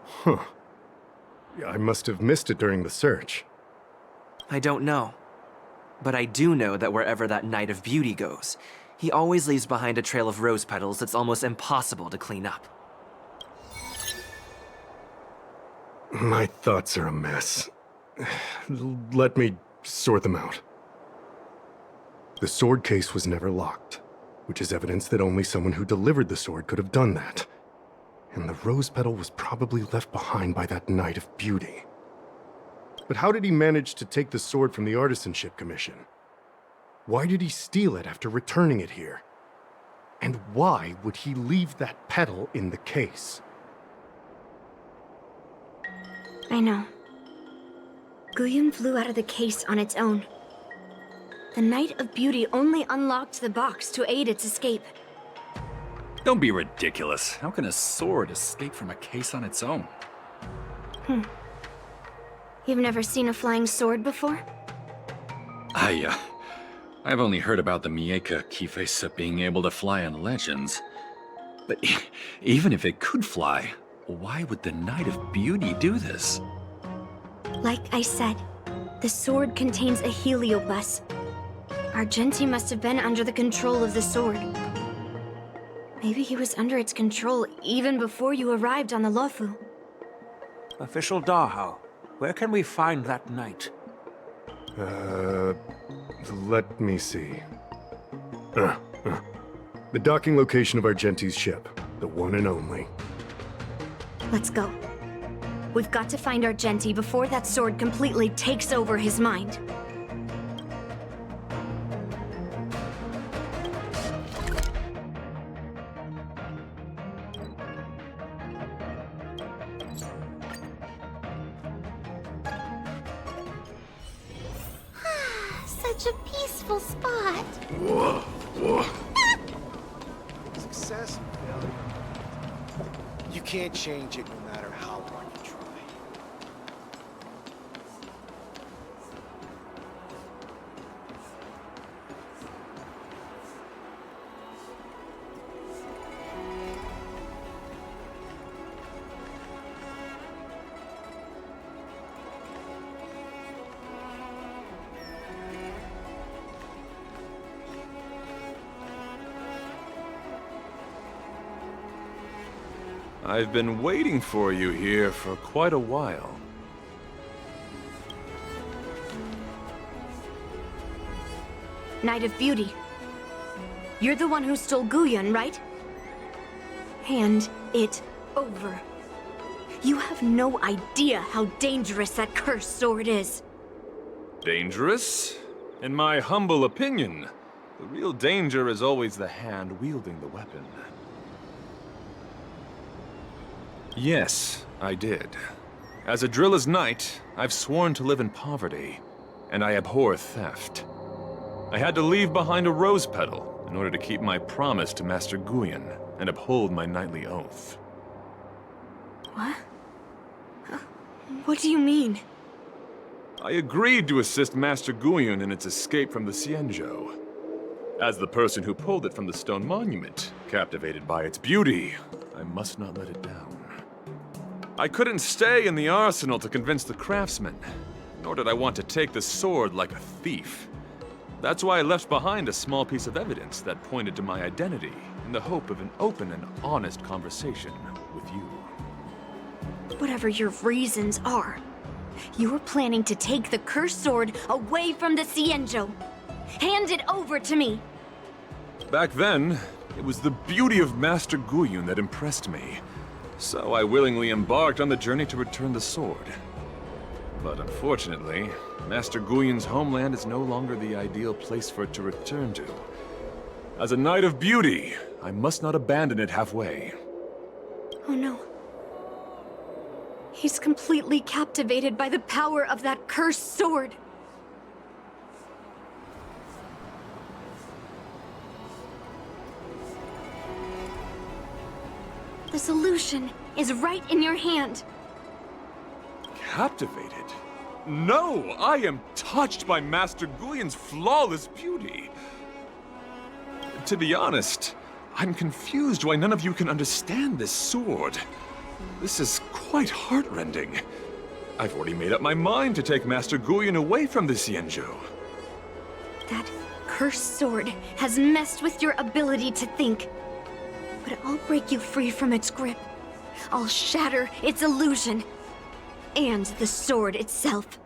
Huh. I must have missed it during the search. I don't know. But I do know that wherever that Knight of Beauty goes, he always leaves behind a trail of rose petals that's almost impossible to clean up. My thoughts are a mess. Let me sort them out. The sword case was never locked, which is evidence that only someone who delivered the sword could have done that. And the rose petal was probably left behind by that Knight of Beauty. But how did he manage to take the sword from the Artisanship Commission? Why did he steal it after returning it here? And why would he leave that petal in the case? I know. Guyun flew out of the case on its own. The Knight of Beauty only unlocked the box to aid its escape. Don't be ridiculous. How can a sword escape from a case on its own? You've never seen a flying sword before? I've only heard about the Mieka Kifesa being able to fly in legends. But even if it could fly, why would the Knight of Beauty do this? Like I said, the sword contains a heliobus. Argenti must have been under the control of the sword. Maybe he was under its control even before you arrived on the Lofu. Official Dahao, where can we find that knight? Let me see. The docking location of Argenti's ship. The one and only. Let's go. We've got to find Argenti before that sword completely takes over his mind. Such a peaceful spot. Success and failure. You can't change it no matter how hard you try. I've been waiting for you here for quite a while. Knight of Beauty. You're the one who stole Guyun, right? Hand it over. You have no idea how dangerous that cursed sword is. Dangerous? In my humble opinion, the real danger is always the hand wielding the weapon. Yes, I did. As a Drilla's knight, I've sworn to live in poverty, and I abhor theft. I had to leave behind a rose petal in order to keep my promise to Master Guyun and uphold my knightly oath. What? What do you mean? I agreed to assist Master Guyun in its escape from the Xianzhou. As the person who pulled it from the stone monument, captivated by its beauty, I must not let it down. I couldn't stay in the arsenal to convince the craftsman, nor did I want to take the sword like a thief. That's why I left behind a small piece of evidence that pointed to my identity in the hope of an open and honest conversation with you. Whatever your reasons are, you were planning to take the cursed sword away from the Xianzhou. Hand it over to me! Back then, it was the beauty of Master Guyun that impressed me. So I willingly embarked on the journey to return the sword. But unfortunately, Master Guyun's homeland is no longer the ideal place for it to return to. As a Knight of Beauty, I must not abandon it halfway. Oh no. He's completely captivated by the power of that cursed sword. The solution is right in your hand. Captivated? No! I am touched by Master Guyun's flawless beauty. To be honest, I'm confused why none of you can understand this sword. This is quite heartrending. I've already made up my mind to take Master Guyun away from the Xianzhou. That cursed sword has messed with your ability to think. But I'll break you free from its grip. I'll shatter its illusion. And the sword itself.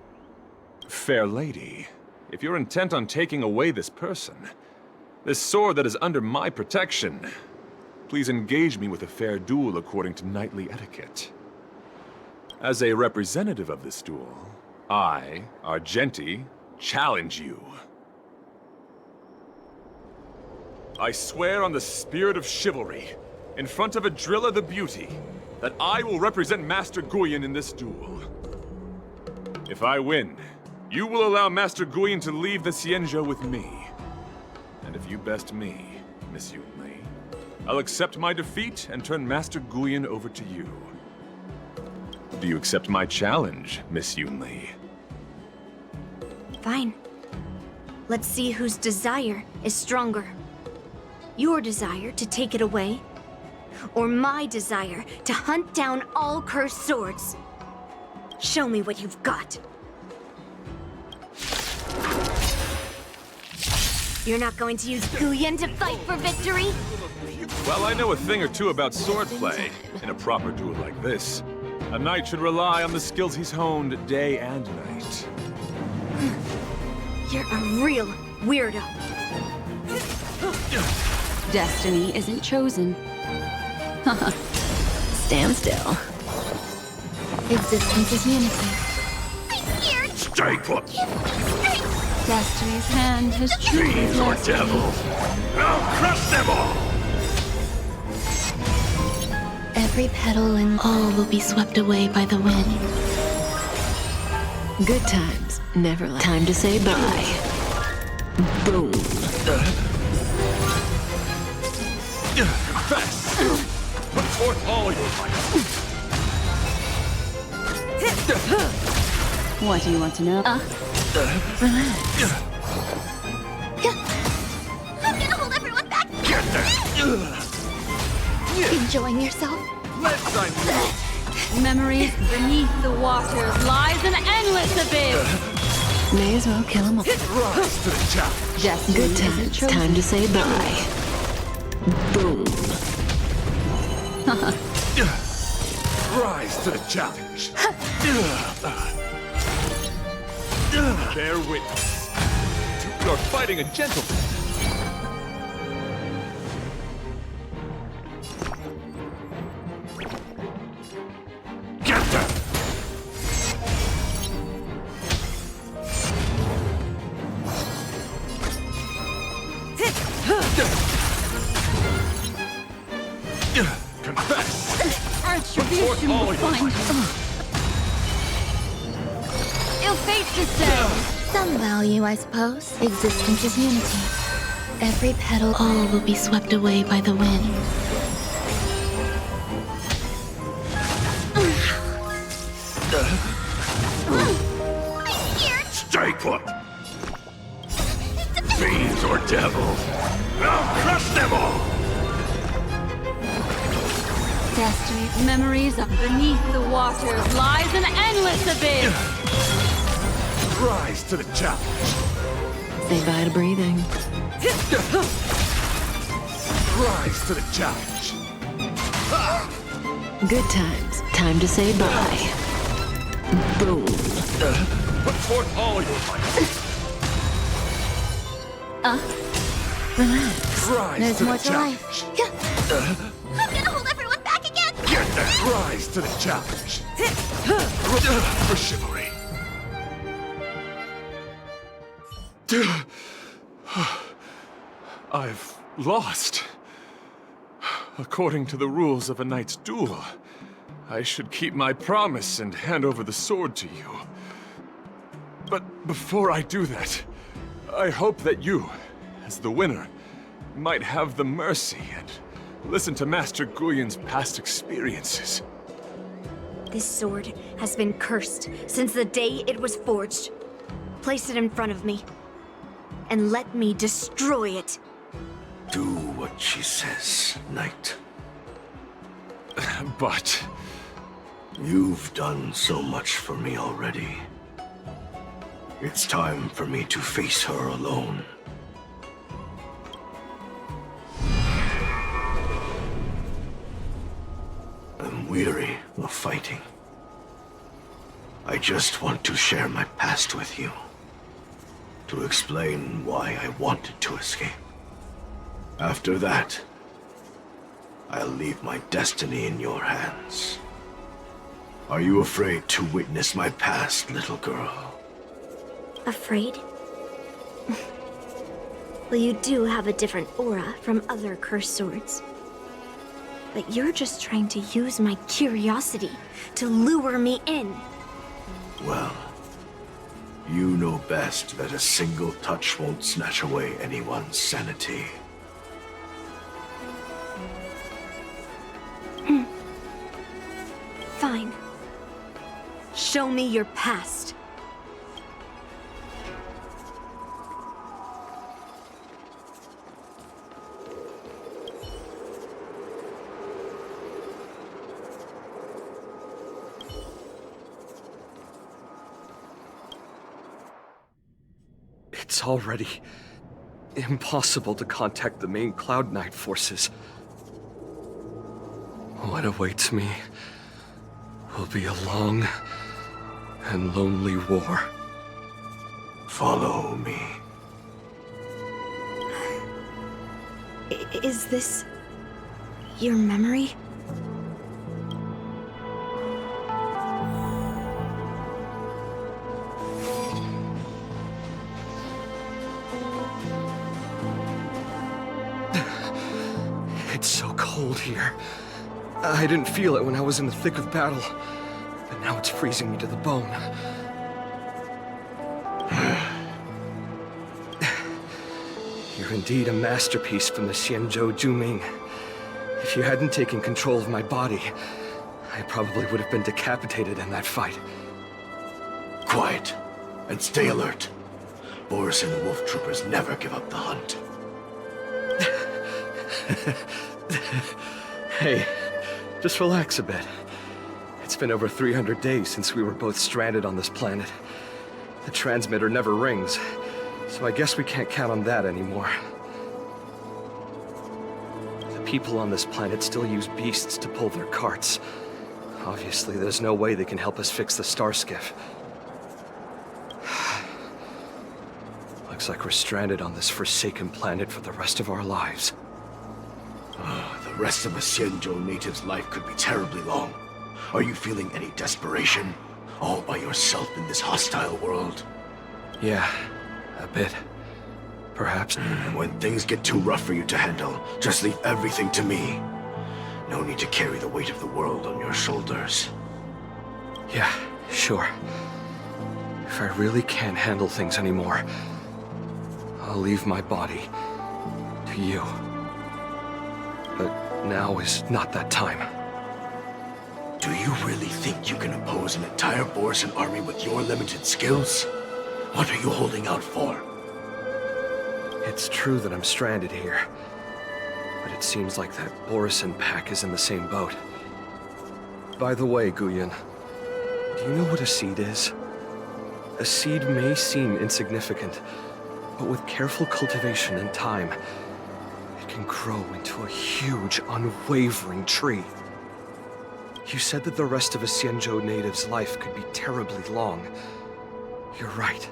Fair lady, if you're intent on taking away this person, this sword that is under my protection, please engage me with a fair duel according to knightly etiquette. As a representative of this duel, I, Argenti, challenge you. I swear on the spirit of chivalry, in front of Adrilla the Beauty, that I will represent Master Guyun in this duel. If I win, you will allow Master Guyun to leave the Xianzhou with me. And if you best me, Miss Yuenli, I'll accept my defeat and turn Master Guyun over to you. Do you accept my challenge, Miss Yuenli? Fine. Let's see whose desire is stronger. Your desire to take it away, or my desire to hunt down all cursed swords. Show me what you've got. You're not going to use Guyan to fight for victory? Well, I know a thing or two about swordplay. In a proper duel like this, a knight should rely on the skills he's honed day and night. You're a real weirdo. Destiny isn't chosen. Stand still. Existence is unity. I'm scared. Stay put! Destiny's hand has truly Fiends or blessed me. devils! I'll crush them all! Every petal and all will be swept away by the wind. Good times never last. Time to say bye. Boom. Confess! Put forth all your might! What do you want to know? Relax. I'm gonna hold everyone back. Get there! Enjoying yourself? Let's sign Memories beneath the waters lies an endless abyss. May as well kill them all. Rise to the challenge! Destiny Good isn't times. chosen. Time to say bye. Boom. Rise to the challenge! Bear witness. You're fighting a gentleman. Get them! Confess! Retribution all will your find you. Ill fate to say. Some value, I suppose. Existence is unity. Every petal, all will be swept away by the wind. Stay put! Fiends or devils! I'll crush them all! Destiny memories of beneath the waters lies an endless abyss. Rise to the challenge! Say bye to breathing. Rise to the challenge! Good times. Time to say bye. Boom. Put forth all your might! Relax. Rise There's to more the to challenge! life. I'm gonna hold everyone back again. Get them! Rise to the challenge! For chivalry! I've lost. According to the rules of a knight's duel, I should keep my promise and hand over the sword to you. But before I do that, I hope that you, as the winner, might have the mercy and listen to Master Guyan's past experiences. This sword has been cursed since the day it was forged. Place it in front of me, and let me destroy it. Do what she says, knight. But... You've done so much for me already. It's time for me to face her alone. I'm weary of fighting. I just want to share my past with you. To explain why I wanted to escape. After that, I'll leave my destiny in your hands. Are you afraid to witness my past, little girl? Afraid? Well, you do have a different aura from other cursed swords. But you're just trying to use my curiosity to lure me in. Well, you know best that a single touch won't snatch away anyone's sanity. Fine. Show me your past. It's already impossible to contact the main Cloud Knight forces. What awaits me will be a long and lonely war. Follow me. Is this your memory? It's so cold here. I didn't feel it when I was in the thick of battle, but now it's freezing me to the bone. You're indeed a masterpiece from the Xianzhou Juming. If you hadn't taken control of my body, I probably would have been decapitated in that fight. Quiet, and stay alert. Boris and the Wolf Troopers never give up the hunt. Hey, just relax a bit. It's been over 300 days since we were both stranded on this planet. The transmitter never rings, so I guess we can't count on that anymore. The people on this planet still use beasts to pull their carts. Obviously, there's no way they can help us fix the star skiff. Looks like we're stranded on this forsaken planet for the rest of our lives. The rest of a Xianzhou native's life could be terribly long. Are you feeling any desperation? All by yourself in this hostile world? Yeah, a bit. Perhaps. And when things get too rough for you to handle, just leave everything to me. No need to carry the weight of the world on your shoulders. Yeah, sure. If I really can't handle things anymore, I'll leave my body to you. But now is not that time. Do you really think you can oppose an entire Borisan army with your limited skills? What are you holding out for? It's true that I'm stranded here, but it seems like that Borisan pack is in the same boat. By the way, Guyan, do you know what a seed is? A seed may seem insignificant, but with careful cultivation and time, it can grow into a huge, unwavering tree. You said that the rest of a Xianzhou native's life could be terribly long. You're right.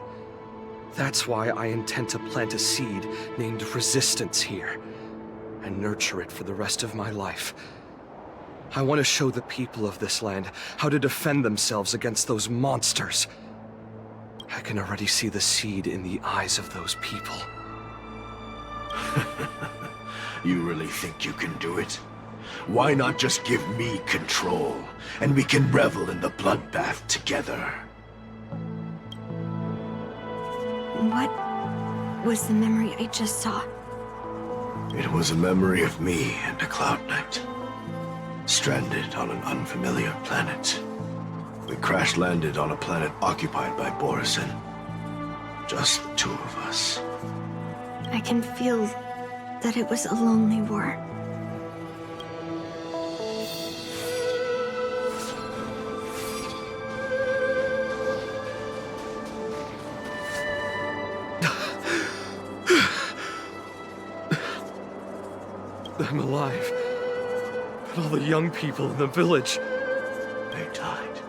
That's why I intend to plant a seed named Resistance here, and nurture it for the rest of my life. I want to show the people of this land how to defend themselves against those monsters. I can already see the seed in the eyes of those people. You really think you can do it? Why not just give me control, and we can revel in the bloodbath together? What was the memory I just saw? It was a memory of me and a Cloud Knight. Stranded on an unfamiliar planet. We crash-landed on a planet occupied by Borisan. Just the two of us. I can feel that it was a lonely war. I'm alive. But all the young people in the village... They died.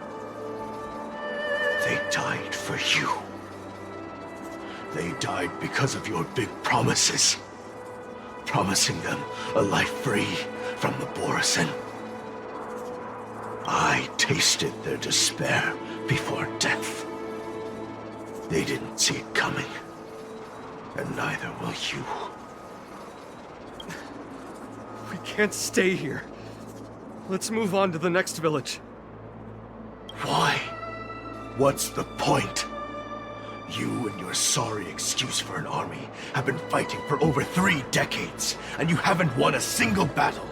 They died for you. They died because of your big promises. Promising them a life free from the Borisan. I tasted their despair before death. They didn't see it coming. And neither will you. We can't stay here. Let's move on to the next village. Why? What's the point? You and your sorry excuse for an army have been fighting for over 3 decades, and you haven't won a single battle.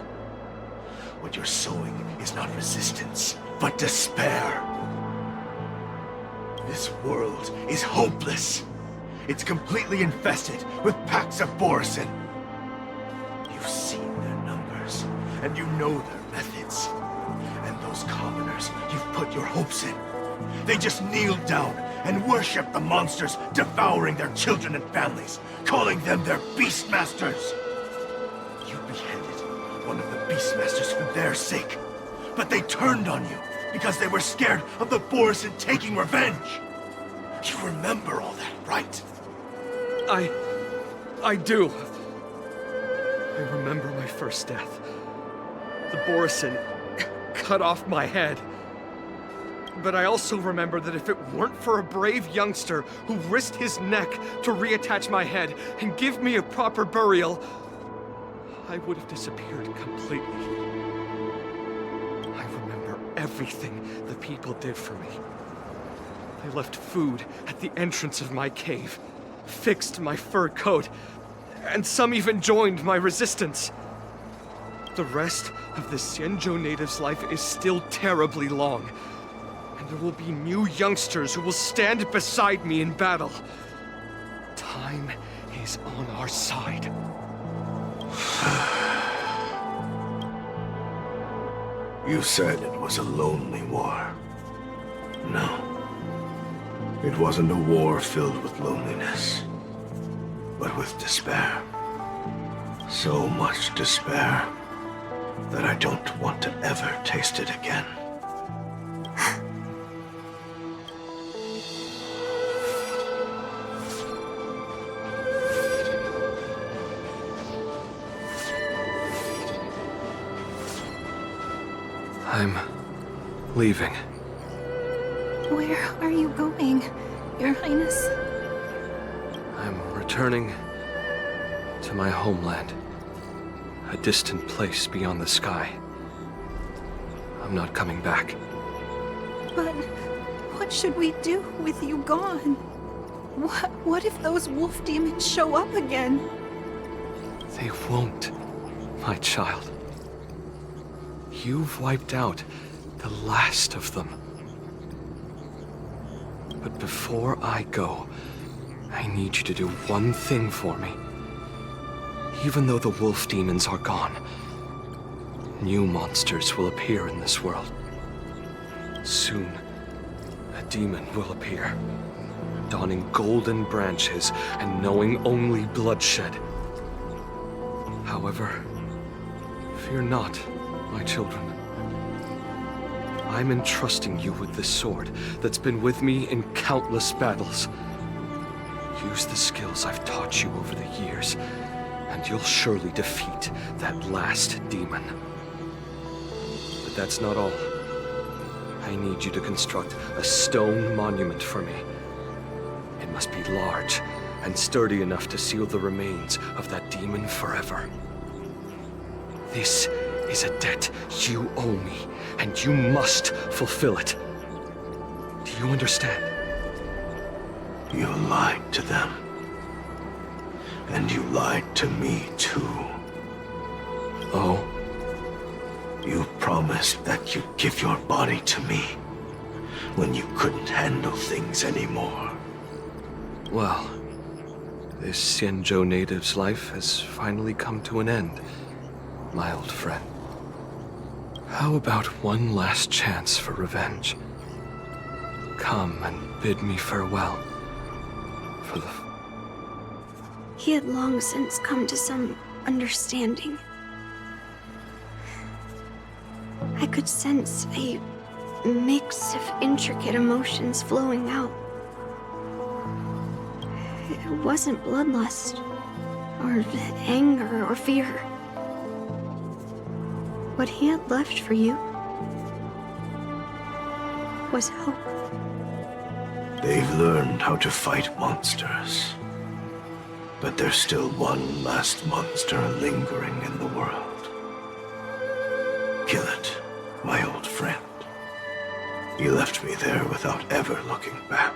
What you're sowing is not resistance, but despair. This world is hopeless. It's completely infested with packs of Borisan. You've seen their numbers, and you know their methods. And those commoners you've put your hopes in, they just kneel down and worship the monsters devouring their children and families, calling them their beastmasters. You beheaded one of the beastmasters for their sake, but they turned on you because they were scared of the Borisin taking revenge. You remember all that, right? I do. I remember my first death. The Borisin cut off my head. But I also remember that if it weren't for a brave youngster who risked his neck to reattach my head and give me a proper burial, I would have disappeared completely. I remember everything the people did for me. They left food at the entrance of my cave, fixed my fur coat, and some even joined my resistance. The rest of the Xianzhou native's life is still terribly long, and there will be new youngsters who will stand beside me in battle. Time is on our side. You said it was a lonely war. No. It wasn't a war filled with loneliness, but with despair. So much despair that I don't want to ever taste it again. I'm leaving. Where are you going, Your Highness? I'm returning to my homeland. A distant place beyond the sky. I'm not coming back. But what should we do with you gone? What if those wolf demons show up again? They won't, my child. You've wiped out the last of them. But before I go, I need you to do one thing for me. Even though the wolf demons are gone, new monsters will appear in this world. Soon, a demon will appear, donning golden branches and knowing only bloodshed. However, fear not, my children. I'm entrusting you with this sword that's been with me in countless battles. Use the skills I've taught you over the years, and you'll surely defeat that last demon. But that's not all. I need you to construct a stone monument for me. It must be large and sturdy enough to seal the remains of that demon forever. This is a debt you owe me, and you must fulfill it. Do you understand? You lied to them. And you lied to me, too. Oh? You promised that you'd give your body to me when you couldn't handle things anymore. Well, this Xianzhou native's life has finally come to an end, my old friend. How about one last chance for revenge? Come and bid me farewell. For the... He had long since come to some understanding. I could sense a mix of intricate emotions flowing out. It wasn't bloodlust, or anger, or fear. What he had left for you was hope. They've learned how to fight monsters. But there's still one last monster lingering in the world. Kill it, my old friend. He left me there without ever looking back.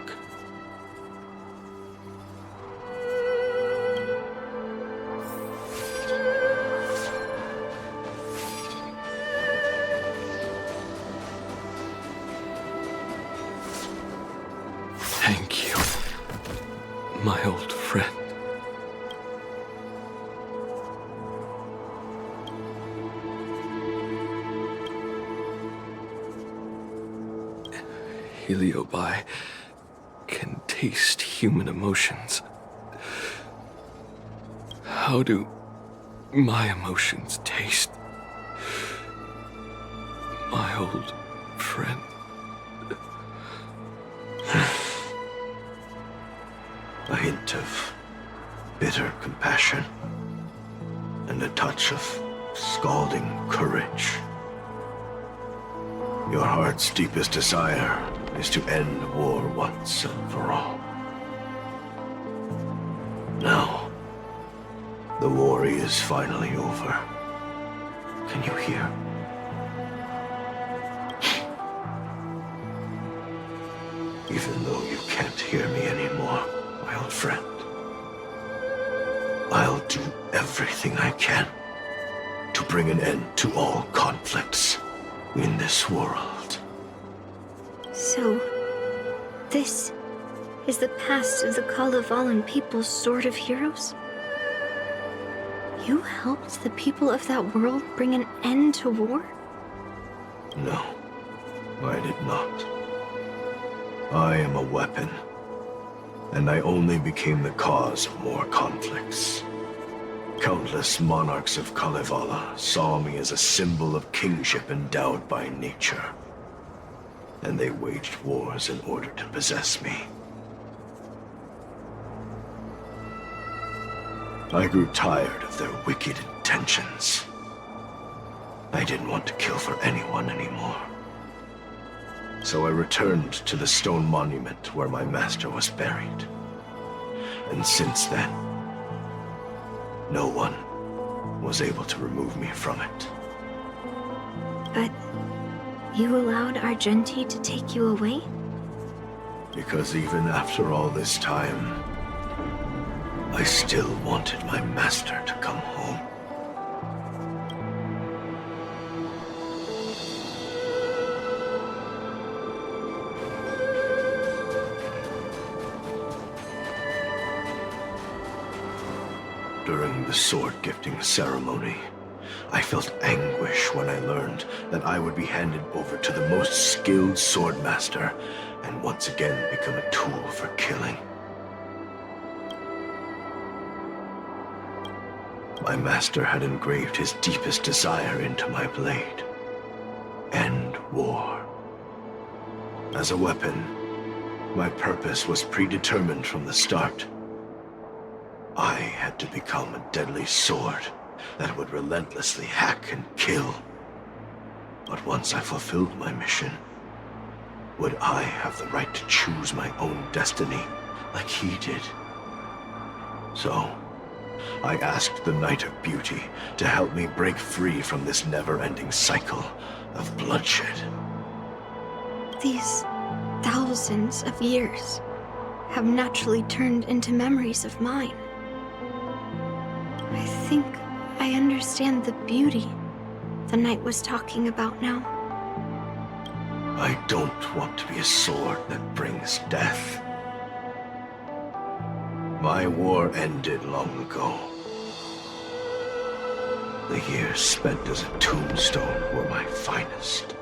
Thank you, my old friend. Heliobi, taste human emotions. How do my emotions taste? My old friend. A hint of bitter compassion and a touch of scalding courage. Your heart's deepest desire is to end war once and for all. Now, the war is finally over. Can you hear? Even though you can't hear me anymore, my old friend, I'll do everything I can to bring an end to all conflicts in this world. So, this is the past of the Kalevalan people's Sword of Heroes? You helped the people of that world bring an end to war? No, I did not. I am a weapon, and I only became the cause of more conflicts. Countless monarchs of Kalevala saw me as a symbol of kingship endowed by nature, and they waged wars in order to possess me. I grew tired of their wicked intentions. I didn't want to kill for anyone anymore. So I returned to the stone monument where my master was buried. And since then, no one was able to remove me from it. But you allowed Argenti to take you away? Because even after all this time, I still wanted my master to come home. During the sword gifting ceremony, I felt anguish when I learned that I would be handed over to the most skilled swordmaster and once again become a tool for killing. My master had engraved his deepest desire into my blade. End war. As a weapon, my purpose was predetermined from the start. I had to become a deadly sword that would relentlessly hack and kill. But once I fulfilled my mission, would I have the right to choose my own destiny like he did? So, I asked the Knight of Beauty to help me break free from this never-ending cycle of bloodshed. These thousands of years have naturally turned into memories of mine. I think I understand the beauty the knight was talking about now. I don't want to be a sword that brings death. My war ended long ago. The years spent as a tombstone were my finest.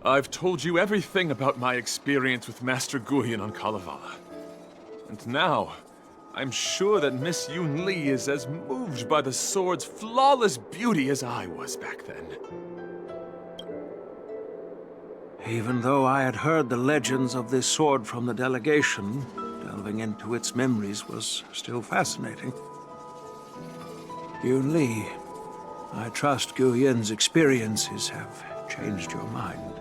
I've told you everything about my experience with Master Guyon on Kalevala. And now, I'm sure that Miss Yuanli is as moved by the sword's flawless beauty as I was back then. Even though I had heard the legends of this sword from the delegation, delving into its memories was still fascinating. Yuanli, I trust Guyon's experiences have changed your mind.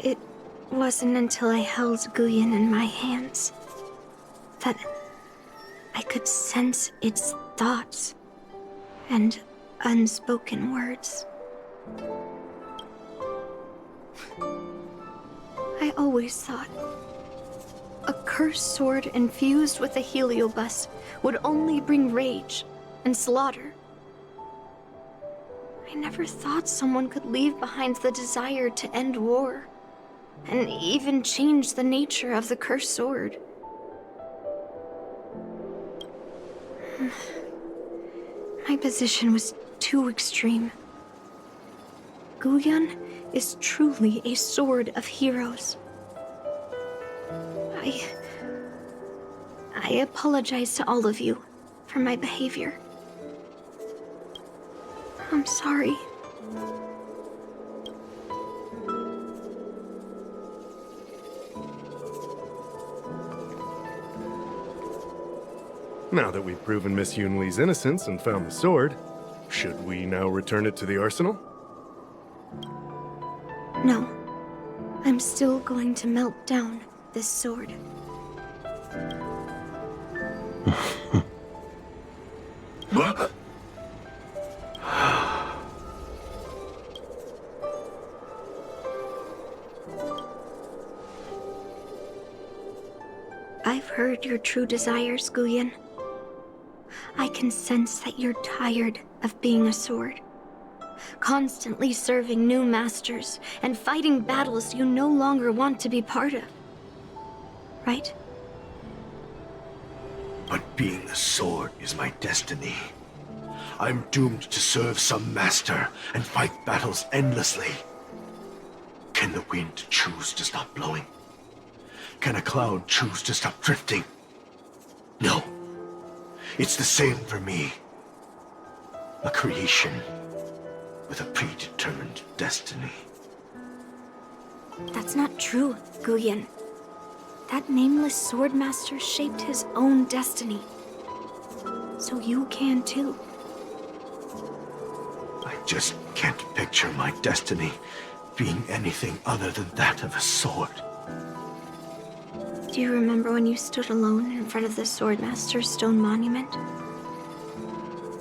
It wasn't until I held Guyon in my hands that I could sense its thoughts and unspoken words. I always thought a cursed sword infused with a heliobus would only bring rage and slaughter. I never thought someone could leave behind the desire to end war. and even changed the nature of the cursed sword. My position was too extreme. Guyun is truly a sword of heroes. I apologize to all of you for my behavior. I'm sorry. Now that we've proven Miss Yunli's innocence and found the sword, should we now return it to the arsenal? No. I'm still going to melt down this sword. What? I've heard your true desires, Guyun. I can sense that you're tired of being a sword. Constantly serving new masters and fighting battles you no longer want to be part of. Right? But being a sword is my destiny. I'm doomed to serve some master and fight battles endlessly. Can the wind choose to stop blowing? Can a cloud choose to stop drifting? No. It's the same for me. A creation with a predetermined destiny. That's not true, Guyun. That nameless swordmaster shaped his own destiny. So you can too. I just can't picture my destiny being anything other than that of a sword. Do you remember when you stood alone in front of the swordmaster's stone monument?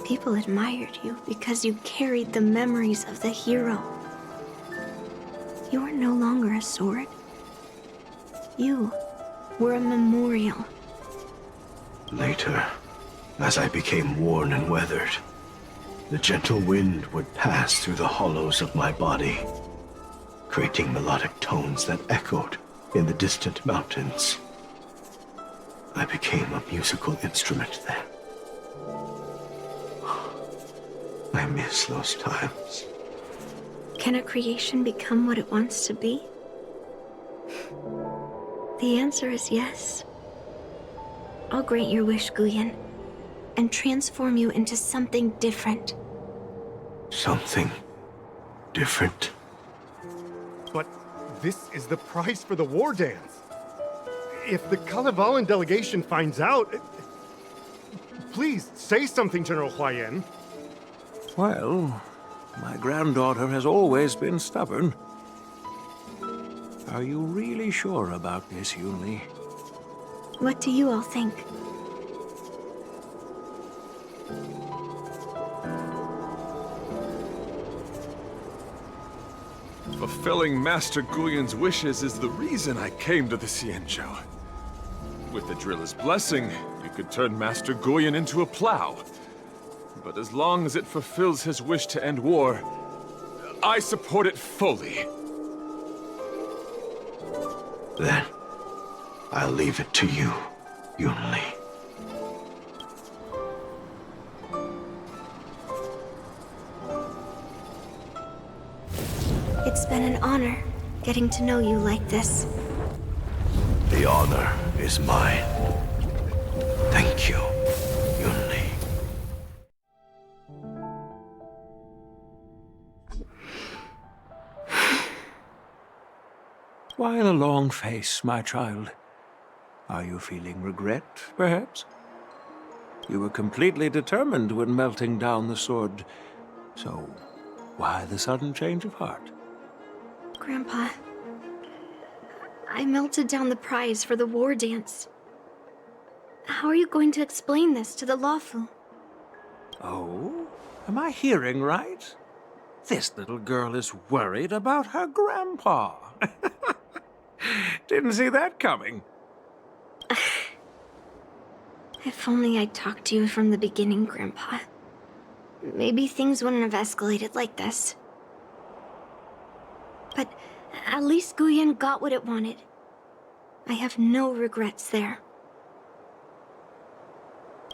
People admired you because you carried the memories of the hero. You were no longer a sword. You were a memorial. Later, as I became worn and weathered, the gentle wind would pass through the hollows of my body, creating melodic tones that echoed in the distant mountains. I became a musical instrument then. I miss those times. Can a creation become what it wants to be? The answer is yes. I'll grant your wish, Guyun, and transform you into something different. Something different? But this is the price for the war dance. If the Kalevalan delegation finds out... Please, say something, General Huayan. Well, my granddaughter has always been stubborn. Are you really sure about this, Yuinli? What do you all think? Fulfilling Master Guyun's wishes is the reason I came to the Xianzhou. With the driller's blessing, you could turn Master Guyun into a plow. But as long as it fulfills his wish to end war, I support it fully. Then, I'll leave it to you, Yuinli. It's been an honor getting to know you like this. The honor is mine. Thank you, Yuinli. Why the long face, my child? Are you feeling regret, perhaps? You were completely determined when melting down the sword, so why the sudden change of heart? Grandpa, I melted down the prize for the war dance. How are you going to explain this to the Lawfu? Oh? Am I hearing right? This little girl is worried about her grandpa. Didn't see that coming. If only I'd talked to you from the beginning, Grandpa. Maybe things wouldn't have escalated like this. But At least Guyen got what it wanted. I have no regrets there.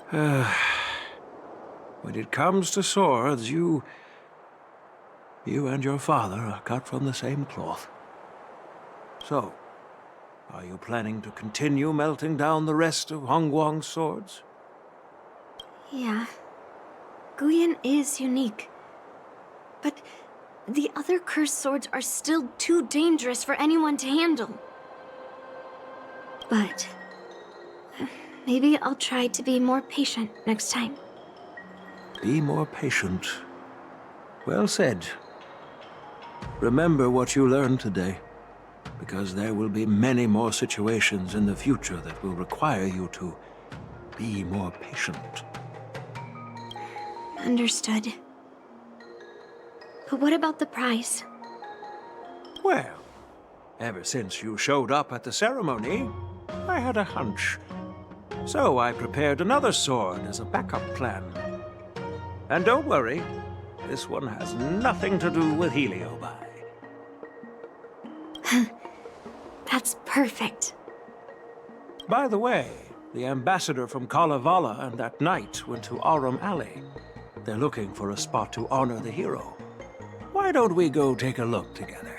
When it comes to swords, you and your father are cut from the same cloth. So, are you planning to continue melting down the rest of Hongguang's swords? Yeah. Guyen is unique. But the other cursed swords are still too dangerous for anyone to handle. But maybe I'll try to be more patient next time. Be more patient. Well said. Remember what you learned today, because there will be many more situations in the future that will require you to be more patient. Understood. But what about the prize? Well, ever since you showed up at the ceremony, I had a hunch. So I prepared another sword as a backup plan. And don't worry, this one has nothing to do with Heliobi. That's perfect. By the way, the ambassador from Kalevala and that knight went to Aurum Alley. They're looking for a spot to honor the hero. Why don't we go take a look together?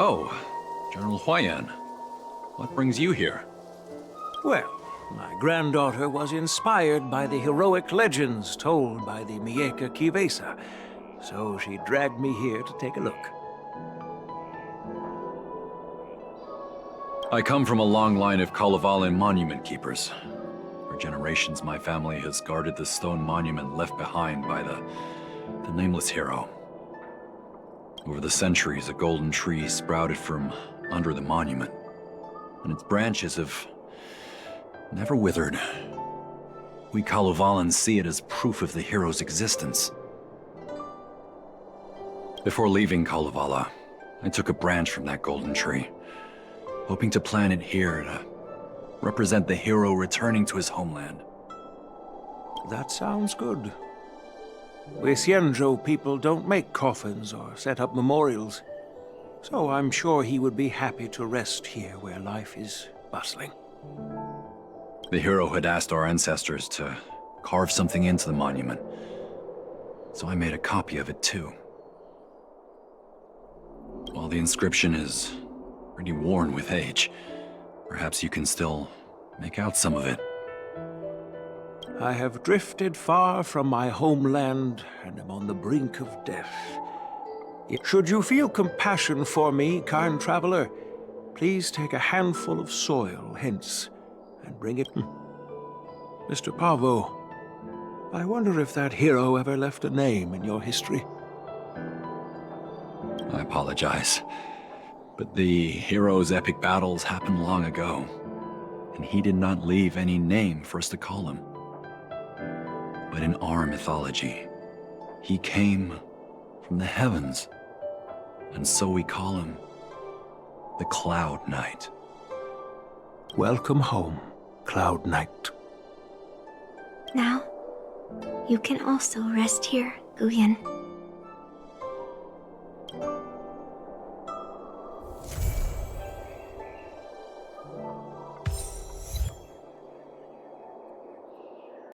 Oh, General Huayan. What brings you here? Well, my granddaughter was inspired by the heroic legends told by the Mieka Kivesa, so she dragged me here to take a look. I come from a long line of Kalevala monument keepers. For generations, my family has guarded the stone monument left behind by the nameless hero. Over the centuries, a golden tree sprouted from under the monument, and its branches have never withered. We Kalevalans see it as proof of the hero's existence. Before leaving Kalevala, I took a branch from that golden tree, hoping to plant it here to represent the hero returning to his homeland. That sounds good. We Xianzhou people don't make coffins or set up memorials, so I'm sure he would be happy to rest here where life is bustling. The hero had asked our ancestors to carve something into the monument, so I made a copy of it too. While the inscription is pretty worn with age, perhaps you can still make out some of it. I have drifted far from my homeland and am on the brink of death. Should you feel compassion for me, kind traveler, please take a handful of soil hence and bring it. Mr. Pavo, I wonder if that hero ever left a name in your history. I apologize, but the hero's epic battles happened long ago, and he did not leave any name for us to call him. But in our mythology, he came from the heavens, and so we call him the Cloud Knight. Welcome home, Cloud Knight. Now, you can also rest here, Guyen.